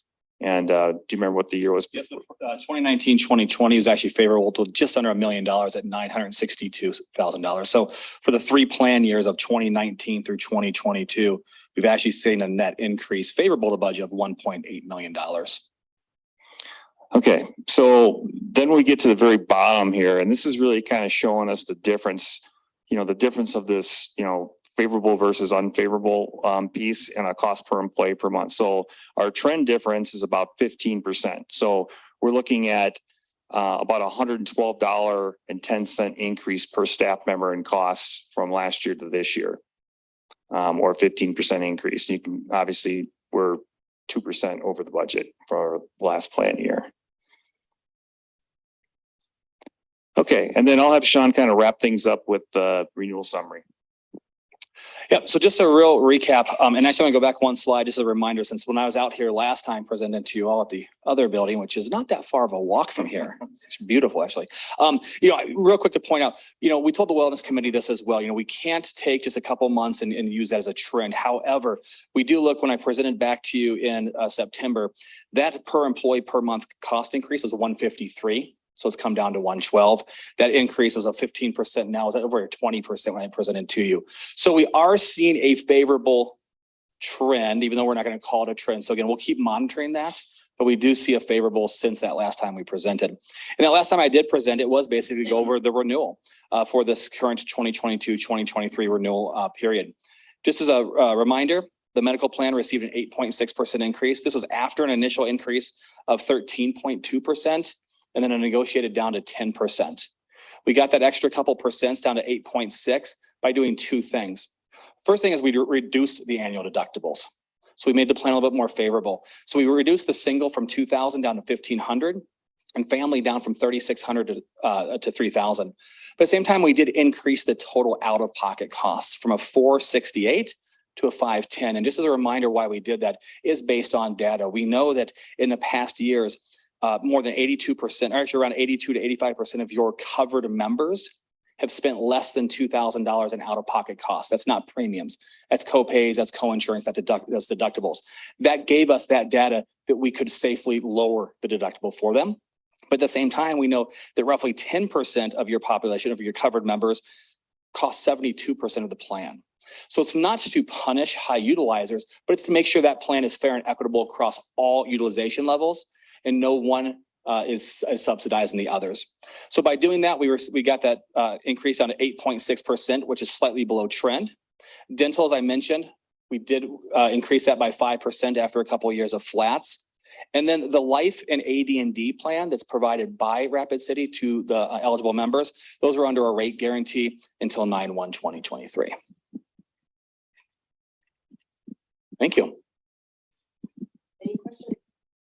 And do you remember what the year was? 2019, 2020 was actually favorable to just under $1 million at $962,000. So for the 3 plan years of 2019 through 2022, we've actually seen a net increase favorable to budget of $1.8 million. Okay, so then we get to the very bottom here, and this is really kind of showing us the difference, the difference of this, favorable versus unfavorable piece and a cost per employee per month. So our trend difference is about 15%. So we're looking at about $112.10 increase per staff member in costs from last year to this year, or 15% increase. You can obviously we're 2% over the budget for last plan year. Okay, and then I'll have Sean kind of wrap things up with the renewal summary. Yep. So just a real recap, and actually I'm gonna go back one slide, just as a reminder, since when I was out here last time presenting to you all at the other building, which is not that far of a walk from here. It's beautiful, actually. Real quick to point out, we told the wellness committee this as well. We can't take just a couple months and use that as a trend. However, we do look, when I presented back to you in September, that per employee per month cost increase was 153. So it's come down to 112. That increase is a 15% now, is over 20% when I presented to you. So we are seeing a favorable trend, even though we're not going to call it a trend. So again, we'll keep monitoring that, but we do see a favorable since that last time we presented. And that last time I did present, it was basically to go over the renewal for this current 2022-2023 renewal period. Just as a reminder, the medical plan received an 8.6% increase. This was after an initial increase of 13.2%. And then it negotiated down to 10%. We got that extra couple percents down to 8.6 by doing two things. First thing is we reduced the annual deductibles. So we made the plan a little bit more favorable. So we reduced the single from 2,000 down to 1,500 and family down from 3,600 to 3,000. But at the same time, we did increase the total out-of-pocket costs from a 468 to a 510. And just as a reminder why we did that is based on data. We know that in the past years, more than 82%, or actually around 82 to 85% of your covered members have spent less than $2,000 in out-of-pocket costs. That's not premiums. That's co-pays, that's co-insurance, that's deductibles. That gave us that data that we could safely lower the deductible for them. But at the same time, we know that roughly 10% of your population, of your covered members, cost 72% of the plan. So it's not to punish high utilizers, but it's to make sure that plan is fair and equitable across all utilization levels, and no one is subsidizing the others. So by doing that, we got that increase down to 8.6%, which is slightly below trend. Dental, as I mentioned, we did increase that by 5% after a couple of years of flats. And then the life and AD&D plan that's provided by Rapid City to the eligible members, those are under a rate guarantee until 9/1/2023. Thank you. Any questions?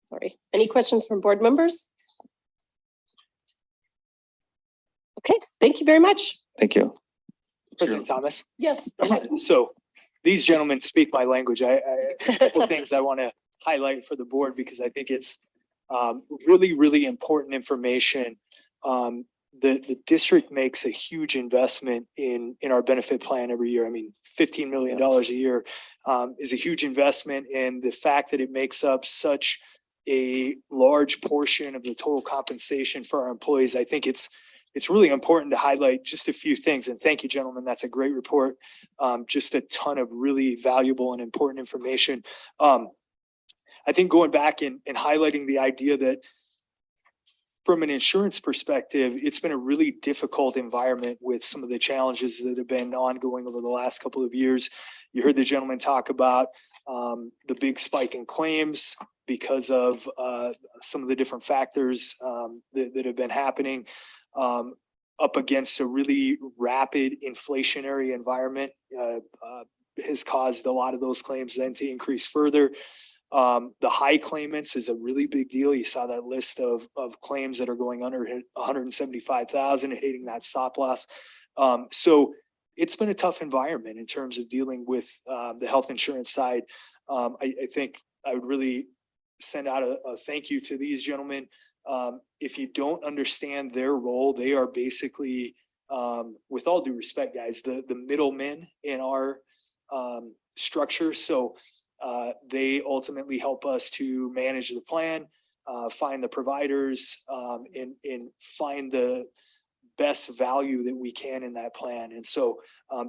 Sorry, any questions from board members? Okay, thank you very much. Thank you. President Thomas. Yes. So these gentlemen speak my language. I a couple of things I want to highlight for the board because I think it's really, really important information. The district makes a huge investment in our benefit plan every year. I mean, $15 million a year is a huge investment, and the fact that it makes up such a large portion of the total compensation for our employees, I think it's really important to highlight just a few things. And thank you, gentlemen. That's a great report. Just a ton of really valuable and important information. I think going back and highlighting the idea that from an insurance perspective, it's been a really difficult environment with some of the challenges that have been ongoing over the last couple of years. You heard the gentleman talk about the big spike in claims because of some of the different factors that have been happening up against a really rapid inflationary environment has caused a lot of those claims then to increase further. The high claimants is a really big deal. You saw that list of claims that are going under 175,000 and hitting that stop loss. So it's been a tough environment in terms of dealing with the health insurance side. I think I would really send out a thank you to these gentlemen. If you don't understand their role, they are basically, with all due respect, guys, the middlemen in our structure. So they ultimately help us to manage the plan, find the providers, and find the best value that we can in that plan. And so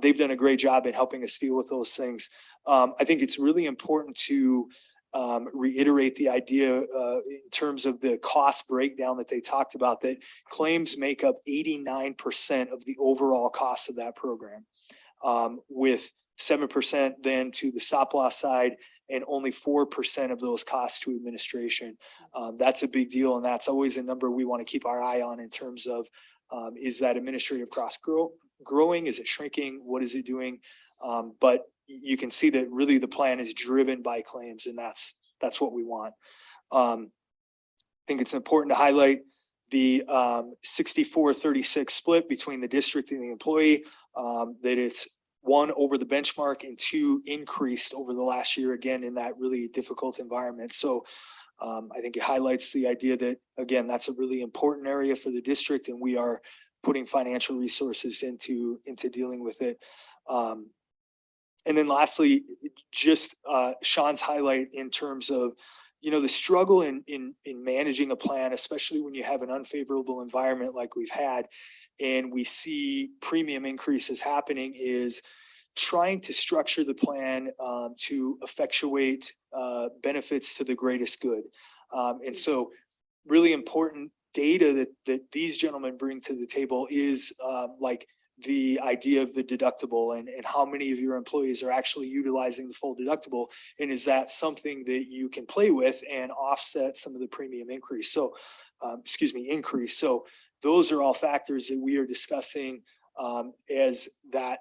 they've done a great job in helping us deal with those things. I think it's really important to reiterate the idea in terms of the cost breakdown that they talked about, that claims make up 89% of the overall cost of that program, with 7% then to the stop loss side and only 4% of those costs to administration. That's a big deal, and that's always a number we want to keep our eye on in terms of is that administrative cost growing? Is it shrinking? What is it doing? But you can see that really the plan is driven by claims, and that's what we want. I think it's important to highlight the 64-36 split between the district and the employee, that it's one, over the benchmark, and two, increased over the last year, again, in that really difficult environment. So I think it highlights the idea that, again, that's a really important area for the district, and we are putting financial resources into dealing with it. And then lastly, just Sean's highlight in terms of, you know, the struggle in managing a plan, especially when you have an unfavorable environment like we've had, and we see premium increases happening, is trying to structure the plan to effectuate benefits to the greatest good. And so really important data that these gentlemen bring to the table is like the idea of the deductible and how many of your employees are actually utilizing the full deductible. And is that something that you can play with and offset some of the premium increase? So, increase. So those are all factors that we are discussing as that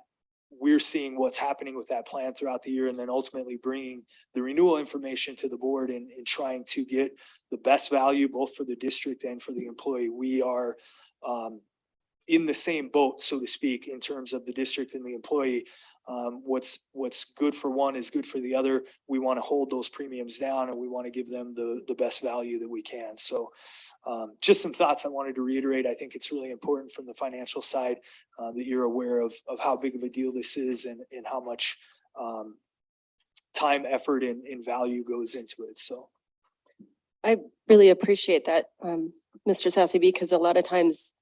we're seeing what's happening with that plan throughout the year, and then ultimately bringing the renewal information to the board and trying to get the best value both for the district and for the employee. We are in the same boat, so to speak, in terms of the district and the employee. What's good for one is good for the other. We want to hold those premiums down, and we want to give them the best value that we can. So just some thoughts I wanted to reiterate. I think it's really important from the financial side that you're aware of how big of a deal this is and how much time, effort, and value goes into it. So I really appreciate that, Mr. Sassy, because a lot of times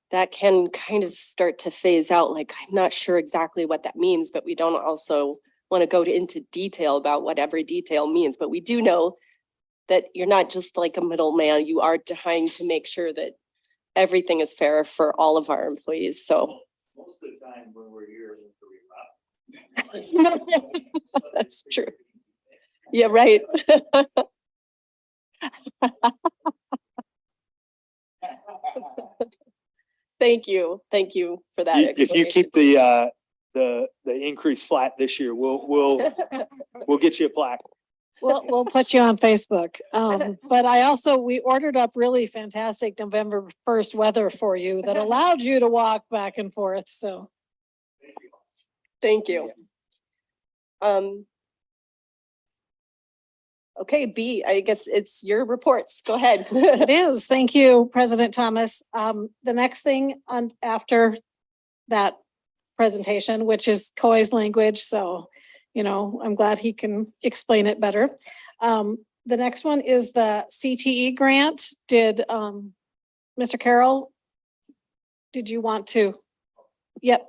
that can kind of start to phase out. Like, I'm not sure exactly what that means, but we don't also want to go into detail about what every detail means. But we do know that you're not just like a middleman. You are trying to make sure that everything is fair for all of our employees. So Most of the time when we're here, that's true. Yeah, right. Thank you. Thank you for that. if you keep the increase flat this year, we'll get you a plaque. We'll put you on Facebook. But we ordered up really fantastic November 1st weather for you that allowed you to walk back and forth. So. Thank you. Okay, B, I guess it's your reports. Go ahead. It is. Thank you, President Thomas. The next thing after that presentation, which is COA's language. So, you know, I'm glad he can explain it better. The next one is the CTE grant. Did Mr. Carroll, did you want to? Yep.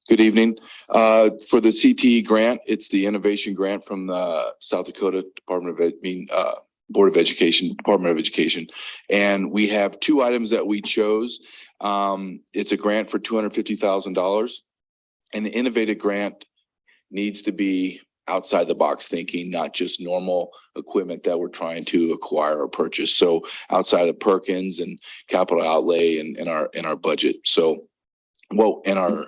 Good evening. For the CTE grant, it's the innovation grant from the South Dakota Board of Education, Department of Education. And we have two items that we chose. It's a grant for $250,000. And the innovative grant needs to be outside the box thinking, not just normal equipment that we're trying to acquire or purchase. So outside of Perkins and capital outlay and in our budget. So in our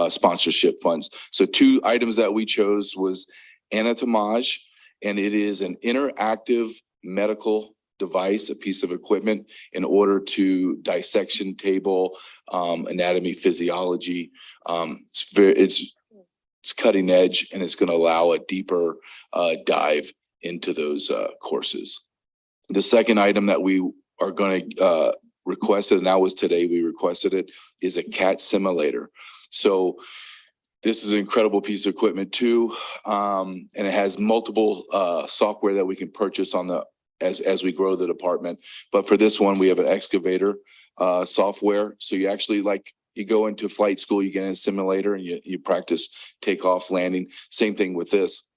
sponsorship funds. So two items that we chose was Anatomage, and it is an interactive medical device, a piece of equipment in order to dissection table, anatomy, physiology. It's cutting edge, and it's going to allow a deeper dive into those courses. The second item that we are going to requested, and that was today we requested it, is a CAT simulator. So this is an incredible piece of equipment too. And it has multiple software that we can purchase on as we grow the department. But for this one, we have an excavator software. So you actually you go into flight school, you get in a simulator and you practice takeoff, landing. Same thing with this.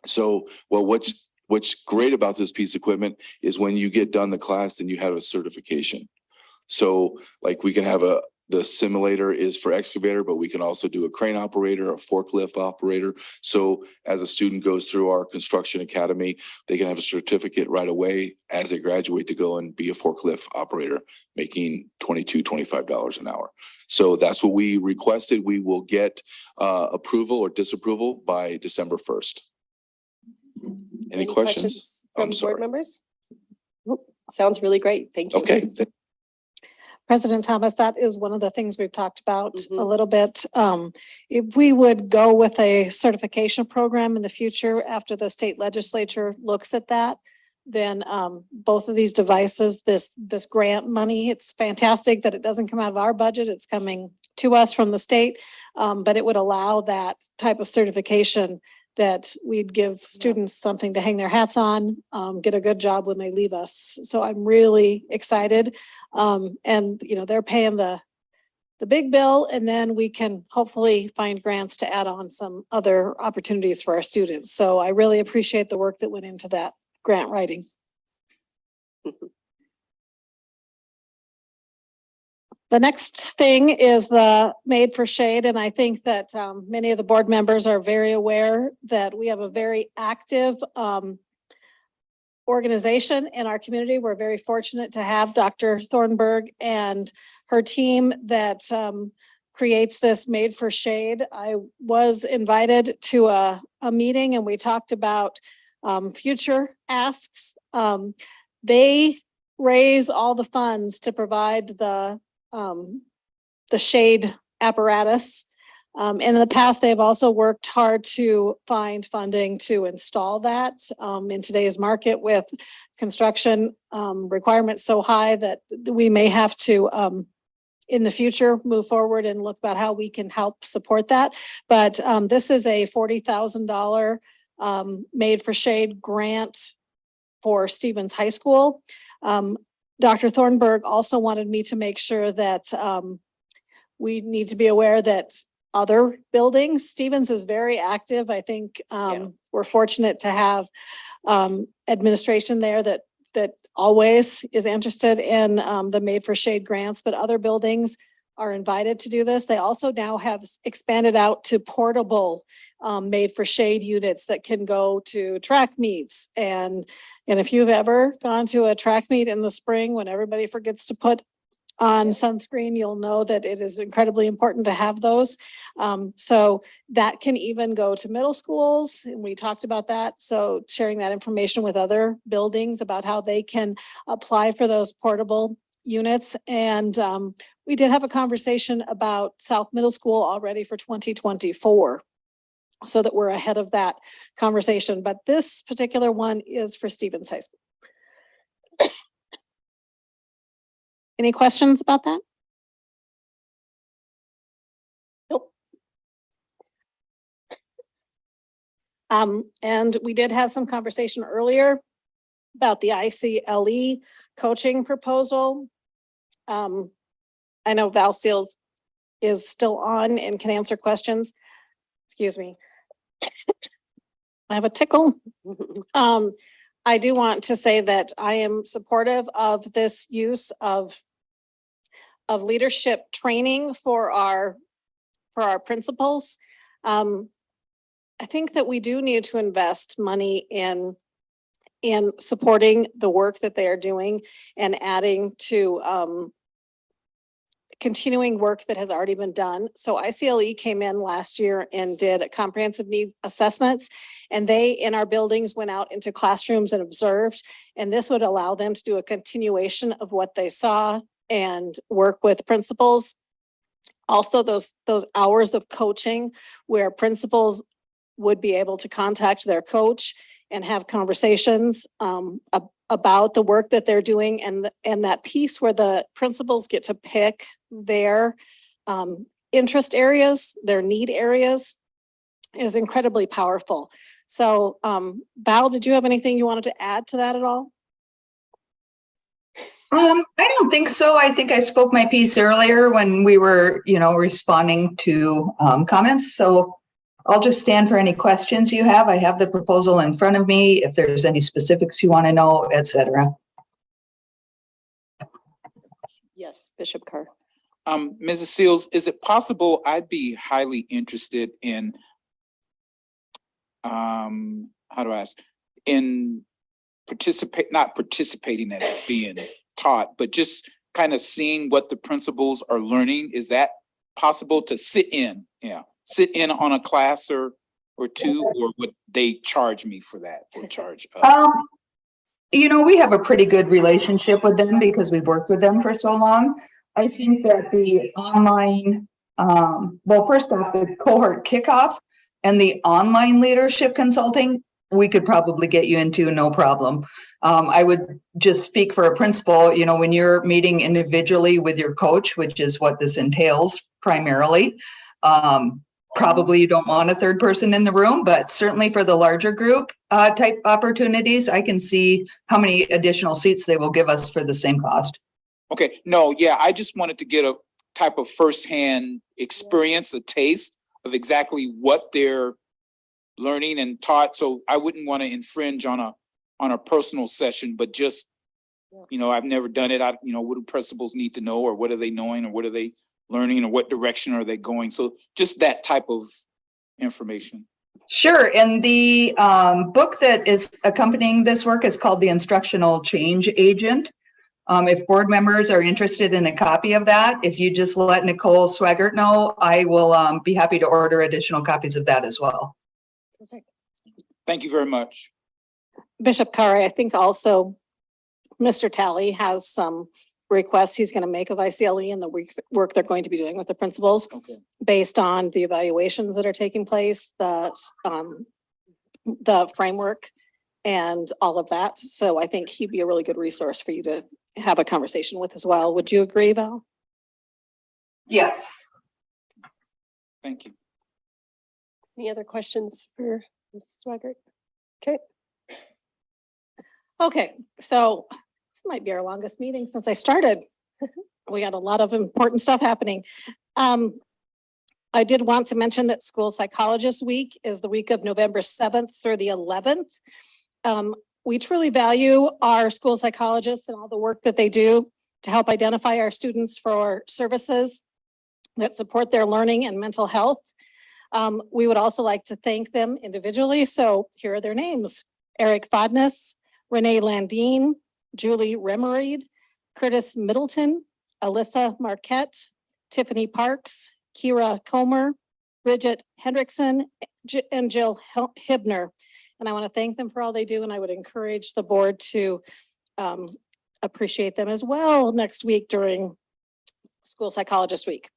So what's great about this piece of equipment is when you get done the class, then you have a certification. So we can have the simulator is for excavator, but we can also do a crane operator, a forklift operator. So as a student goes through our construction academy, they can have a certificate right away as they graduate to go and be a forklift operator, making $22, $25 an hour. So that's what we requested. We will get approval or disapproval by December 1st. Any questions? From board members? Sounds really great. Thank you. Okay. President Thomas, that is one of the things we've talked about a little bit. If we would go with a certification program in the future after the state legislature looks at that, then both of these devices, this grant money, it's fantastic that it doesn't come out of our budget. It's coming to us from the state, but it would allow that type of certification that we'd give students something to hang their hats on, get a good job when they leave us. So I'm really excited. And you know, they're paying the big bill, and then we can hopefully find grants to add on some other opportunities for our students. So I really appreciate the work that went into that grant writing. The next thing is the Made for Shade, and I think that many of the board members are very aware that we have a very active organization in our community. We're very fortunate to have Dr. Thornburg and her team that creates this Made for Shade. I was invited to a meeting and we talked about future asks. They raise all the funds to provide the shade apparatus. In the past, they've also worked hard to find funding to install that in today's market with construction requirements so high that we may have to in the future move forward and look about how we can help support that. But this is a $40,000 Made for Shade grant for Stevens High School. Dr. Thornburg also wanted me to make sure that we need to be aware that other buildings, Stevens is very active. I think we're fortunate to have administration there that always is interested in the Made for Shade grants, but other buildings are invited to do this. They also now have expanded out to portable Made for Shade units that can go to track meets. And if you've ever gone to a track meet in the spring when everybody forgets to put on sunscreen, you'll know that it is incredibly important to have those. So that can even go to middle schools. And we talked about that. So sharing that information with other buildings about how they can apply for those portable units. And we did have a conversation about South Middle School already for 2024. So that we're ahead of that conversation. But this particular one is for Stevens High School. Any questions about that? Nope. And we did have some conversation earlier about the ICLE coaching proposal. I know Val Seals is still on and can answer questions. Excuse me. I have a tickle. I do want to say that I am supportive of this use of leadership training for our principals. I think that we do need to invest money in supporting the work that they are doing and adding to continuing work that has already been done. So ICLE came in last year and did comprehensive needs assessments, and they in our buildings went out into classrooms and observed, and this would allow them to do a continuation of what they saw and work with principals. Also those hours of coaching where principals would be able to contact their coach and have conversations about the work that they're doing, and that piece where the principals get to pick their interest areas, their need areas is incredibly powerful. So Val, did you have anything you wanted to add to that at all? I don't think so. I think I spoke my piece earlier when we were, responding to comments. So I'll just stand for any questions you have. I have the proposal in front of me. If there's any specifics you want to know, et cetera. Yes, Bishop Carr. Mrs. Seals, is it possible I'd be highly interested in, in not participating as being taught, but just kind of seeing what the principals are learning? Is that possible to sit in? Yeah. Sit in on a class or two, or would they charge me for that or charge us? you know, we have a pretty good relationship with them because we've worked with them for so long. I think that the online, well, first off, the cohort kickoff and the online leadership consulting, we could probably get you into, no problem. I would just speak for a principal, you know, when you're meeting individually with your coach, which is what this entails primarily, probably you don't want a third person in the room, but certainly for the larger group type opportunities, I can see how many additional seats they will give us for the same cost. Okay, no, yeah, I just wanted to get a type of firsthand experience, a taste of exactly what they're learning and taught. So I wouldn't want to infringe on a personal session, but just, you know, I've never done it. You know, what do principals need to know, or what are they knowing, or what are they learning, or what direction are they going? So just that type of information. Sure. And the book that is accompanying this work is called The Instructional Change Agent. If board members are interested in a copy of that, if you just let Nicole Swaggart know, I will be happy to order additional copies of that as well. Perfect. Thank you very much. Bishop Carr, I think also Mr. Talley has some requests he's going to make of ICLE and the work they're going to be doing with the principals based on the evaluations that are taking place, the framework and all of that. So I think he'd be a really good resource for you to have a conversation with as well. Would you agree, Val? Yes. Thank you. Any other questions for Mrs. Swaggart? Okay. Okay, so this might be our longest meeting since I started. We got a lot of important stuff happening. I did want to mention that School Psychologist Week is the week of November 7th through the 11th. We truly value our school psychologists and all the work that they do to help identify our students for services that support their learning and mental health. We would also like to thank them individually. So here are their names: Eric Fodness, Renee Landine, Julie Remereed, Curtis Middleton, Alyssa Marquette, Tiffany Parks, Kira Comer, Bridget Hendrickson, and Jill Hibner. And I want to thank them for all they do, and I would encourage the board to appreciate them as well next week during School Psychologist Week.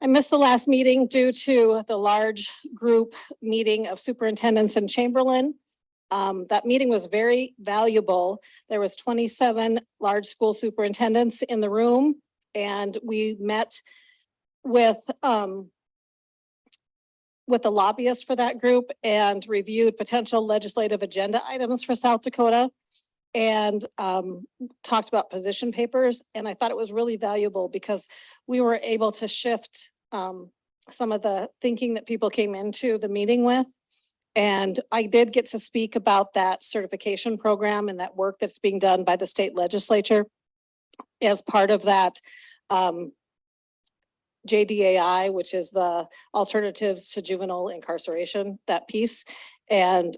I missed the last meeting due to the large group meeting of superintendents in Chamberlain. That meeting was very valuable. There was 27 large school superintendents in the room, and we met with the lobbyist for that group and reviewed potential legislative agenda items for South Dakota and talked about position papers. And I thought it was really valuable because we were able to shift some of the thinking that people came into the meeting with. And I did get to speak about that certification program and that work that's being done by the state legislature as part of that JDAI, which is the Alternatives to Juvenile Incarceration, that piece. And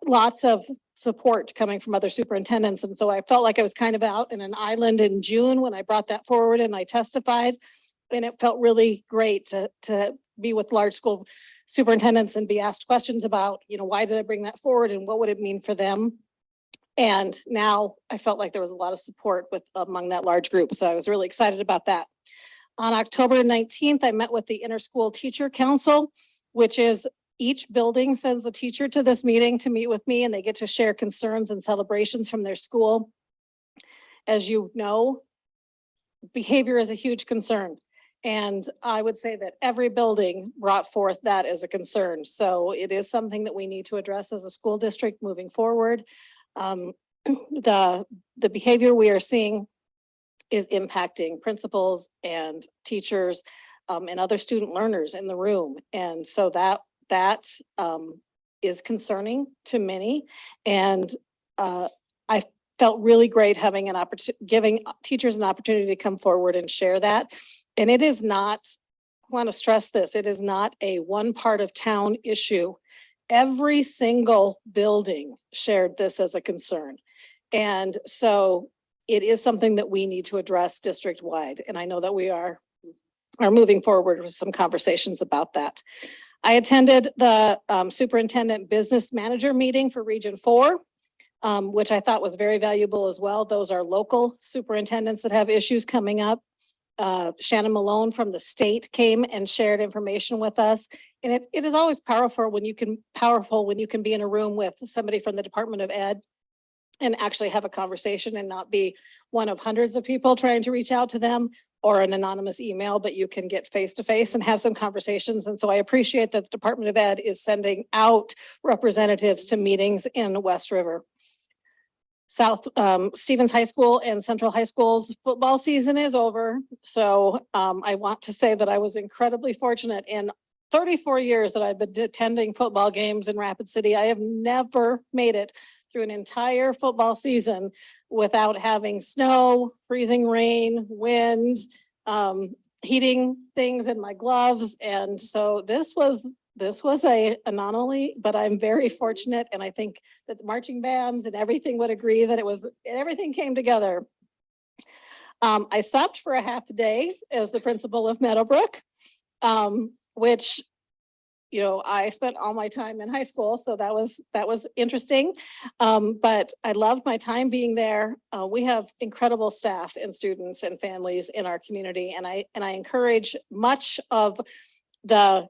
lots of support coming from other superintendents. And so I felt like I was kind of out in an island in June when I brought that forward and I testified. And it felt really great to be with large school superintendents and be asked questions about, you know, why did I bring that forward and what would it mean for them? And now I felt like there was a lot of support among that large group. So I was really excited about that. On October 19th, I met with the Interschool Teacher Council, which is each building sends a teacher to this meeting to meet with me, and they get to share concerns and celebrations from their school. As you know, behavior is a huge concern. And I would say that every building brought forth that as a concern. So it is something that we need to address as a school district moving forward. The behavior we are seeing is impacting principals and teachers and other student learners in the room. And so that is concerning to many. And I felt really great having an opportunity, giving teachers an opportunity to come forward and share that. And it is not, I want to stress this, it is not a one part of town issue. Every single building shared this as a concern. And so it is something that we need to address district-wide. And I know that we are moving forward with some conversations about that. I attended the superintendent business manager meeting for Region 4. which I thought was very valuable as well. Those are local superintendents that have issues coming up. Shannon Malone from the state came and shared information with us. And it is always powerful when you can be in a room with somebody from the Department of Ed and actually have a conversation and not be one of hundreds of people trying to reach out to them or an anonymous email, but you can get face to face and have some conversations. And so I appreciate that the Department of Ed is sending out representatives to meetings in West River. South Stevens High School and Central High School's football season is over. So I want to say that I was incredibly fortunate in 34 years that I've been attending football games in Rapid City. I have never made it through an entire football season without having snow, freezing rain, wind, heating things in my gloves. And so this was a anomaly, but I'm very fortunate. And I think that the marching bands and everything would agree that everything came together. I subbed for a half a day as the principal of Meadowbrook, which, you know, I spent all my time in high school, so that was interesting. But I loved my time being there. We have incredible staff and students and families in our community, and I encourage much of the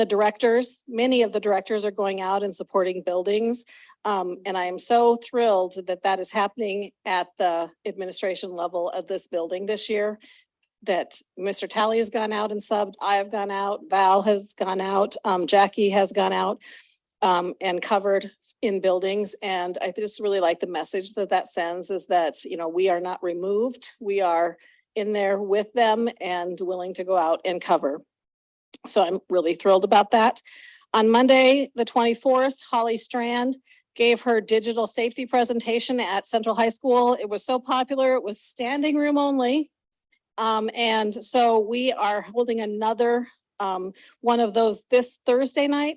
directors. Many of the directors are going out and supporting buildings. And I am so thrilled that that is happening at the administration level of this building this year. That Mr. Talley has gone out and subbed, I have gone out, Val has gone out, Jackie has gone out and covered in buildings. And I just really like the message that that sends is that, you know, we are not removed. We are in there with them and willing to go out and cover. So I'm really thrilled about that. On Monday, the 24th, Holly Strand gave her digital safety presentation at Central High School. It was so popular, it was standing room only. And so we are holding another one of those this Thursday night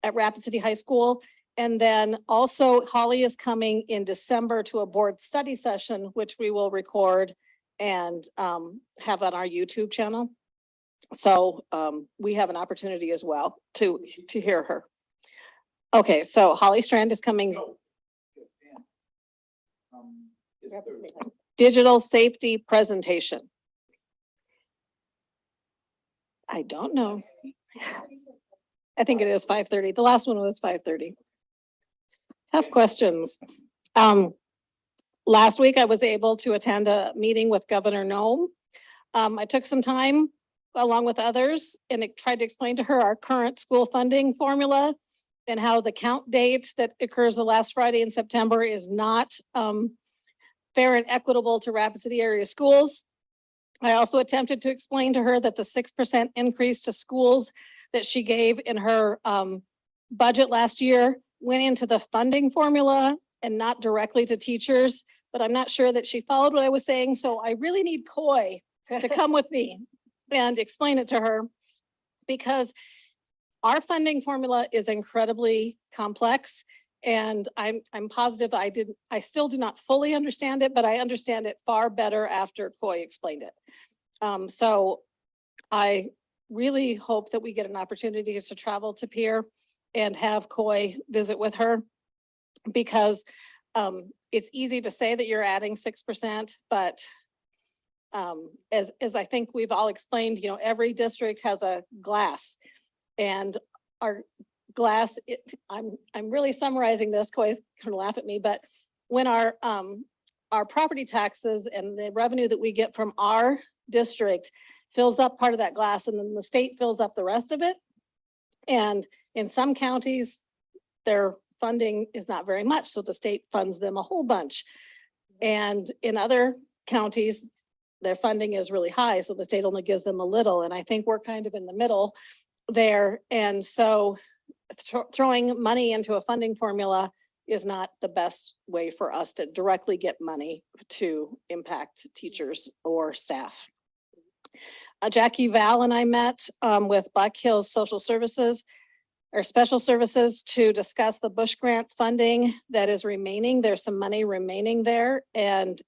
at Rapid City High School. And then also Holly is coming in December to a board study session, which we will record and have on our YouTube channel. So we have an opportunity as well to hear her. Okay, so Holly Strand is coming. Digital safety presentation. I don't know. I think it is 5:30. The last one was 5:30. Tough questions. Last week I was able to attend a meeting with Governor Noem. I took some time along with others and tried to explain to her our current school funding formula and how the count date that occurs the last Friday in September is not fair and equitable to Rapid City area schools. I also attempted to explain to her that the 6% increase to schools that she gave in her budget last year went into the funding formula and not directly to teachers, but I'm not sure that she followed what I was saying. So I really need Coy to come with me and explain it to her, because our funding formula is incredibly complex. And I'm positive I still do not fully understand it, but I understand it far better after Coy explained it. So I really hope that we get an opportunity to travel to Pierre and have Coy visit with her, because it's easy to say that you're adding 6%, but as I think we've all explained, you know, every district has a glass, and our glass, I'm really summarizing this, Coy's gonna laugh at me, but when our property taxes and the revenue that we get from our district fills up part of that glass, and then the state fills up the rest of it. And in some counties, their funding is not very much, so the state funds them a whole bunch. And in other counties, their funding is really high, so the state only gives them a little. And I think we're kind of in the middle there. And so throwing money into a funding formula is not the best way for us to directly get money to impact teachers or staff. Jackie, Val, and I met with Black Hills Social Services or Special Services to discuss the Bush Grant funding that is remaining. There's some money remaining there, and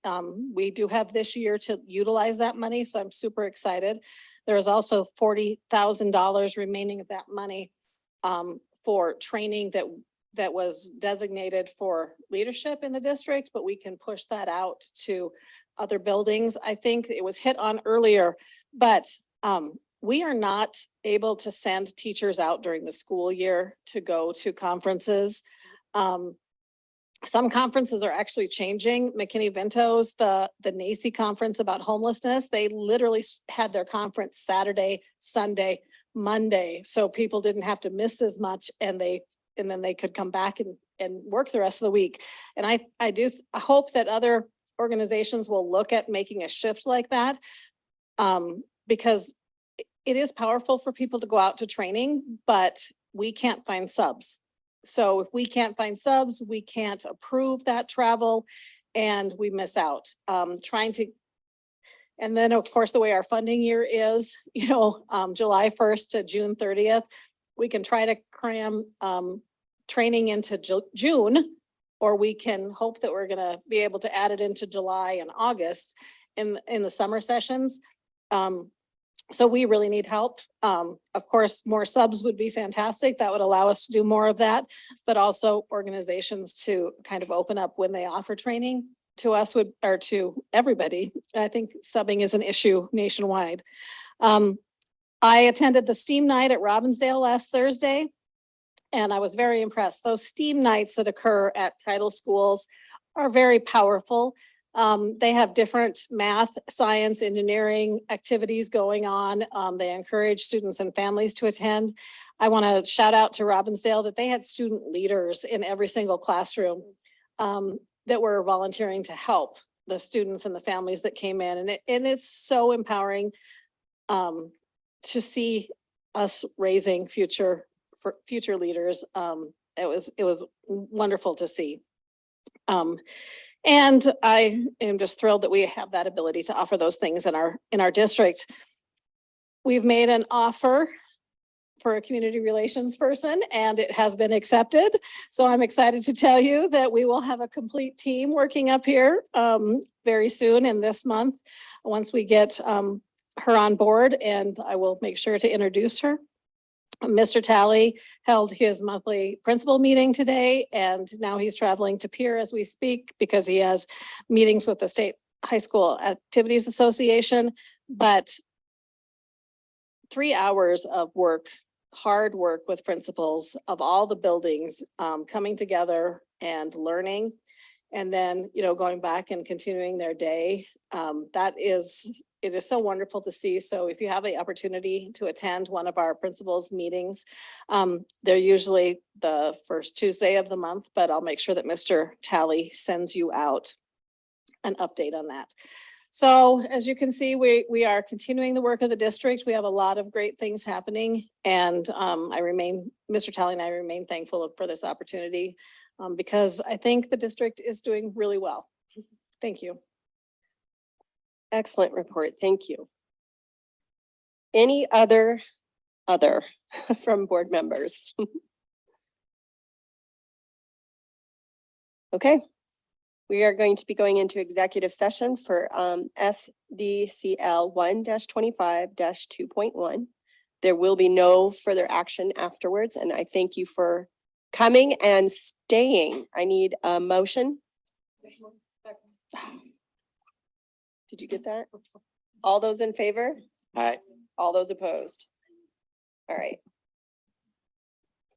we do have this year to utilize that money, so I'm super excited. There is also $40,000 remaining of that money for training that that was designated for leadership in the district, but we can push that out to other buildings. I think it was hit on earlier, but we are not able to send teachers out during the school year to go to conferences. Some conferences are actually changing. McKinney-Ventos, the NACI conference about homelessness, they literally had their conference Saturday, Sunday, Monday. So people didn't have to miss as much and then they could come back and work the rest of the week. And I hope that other organizations will look at making a shift like that. Because it is powerful for people to go out to training, but we can't find subs. So if we can't find subs, we can't approve that travel and we miss out. And then of course, the way our funding year is, July 1st to June 30th, we can try to cram training into June, or we can hope that we're gonna be able to add it into July and August in the summer sessions. So we really need help. Of course, more subs would be fantastic. That would allow us to do more of that, but also organizations to kind of open up when they offer training to us or to everybody. I think subbing is an issue nationwide. I attended the STEAM night at Robbinsdale last Thursday, and I was very impressed. Those STEAM nights that occur at title schools are very powerful. They have different math, science, engineering activities going on. They encourage students and families to attend. I want to shout out to Robbinsdale that they had student leaders in every single classroom that were volunteering to help the students and the families that came in. And it's so empowering to see us raising future leaders. It was wonderful to see. And I am just thrilled that we have that ability to offer those things in our district. We've made an offer for a community relations person and it has been accepted. So I'm excited to tell you that we will have a complete team working up here very soon in this month, once we get her on board, and I will make sure to introduce her. Mr. Talley held his monthly principal meeting today, and now he's traveling to Pierre as we speak because he has meetings with the State High School Activities Association. But 3 hours of work, hard work with principals of all the buildings, coming together and learning, and then, going back and continuing their day. It is so wonderful to see. So if you have the opportunity to attend one of our principals meetings, they're usually the first Tuesday of the month, but I'll make sure that Mr. Talley sends you out an update on that. So as you can see, we are continuing the work of the district. We have a lot of great things happening, and Mr. Talley and I remain thankful for this opportunity because I think the district is doing really well. Thank you. Excellent report. Thank you. Any other from board members? Okay. We are going to be going into executive session for SDCL 1-25-2.1. There will be no further action afterwards, and I thank you for coming and staying. I need a motion. Did you get that? All those in favor? Aye. All those opposed? All right.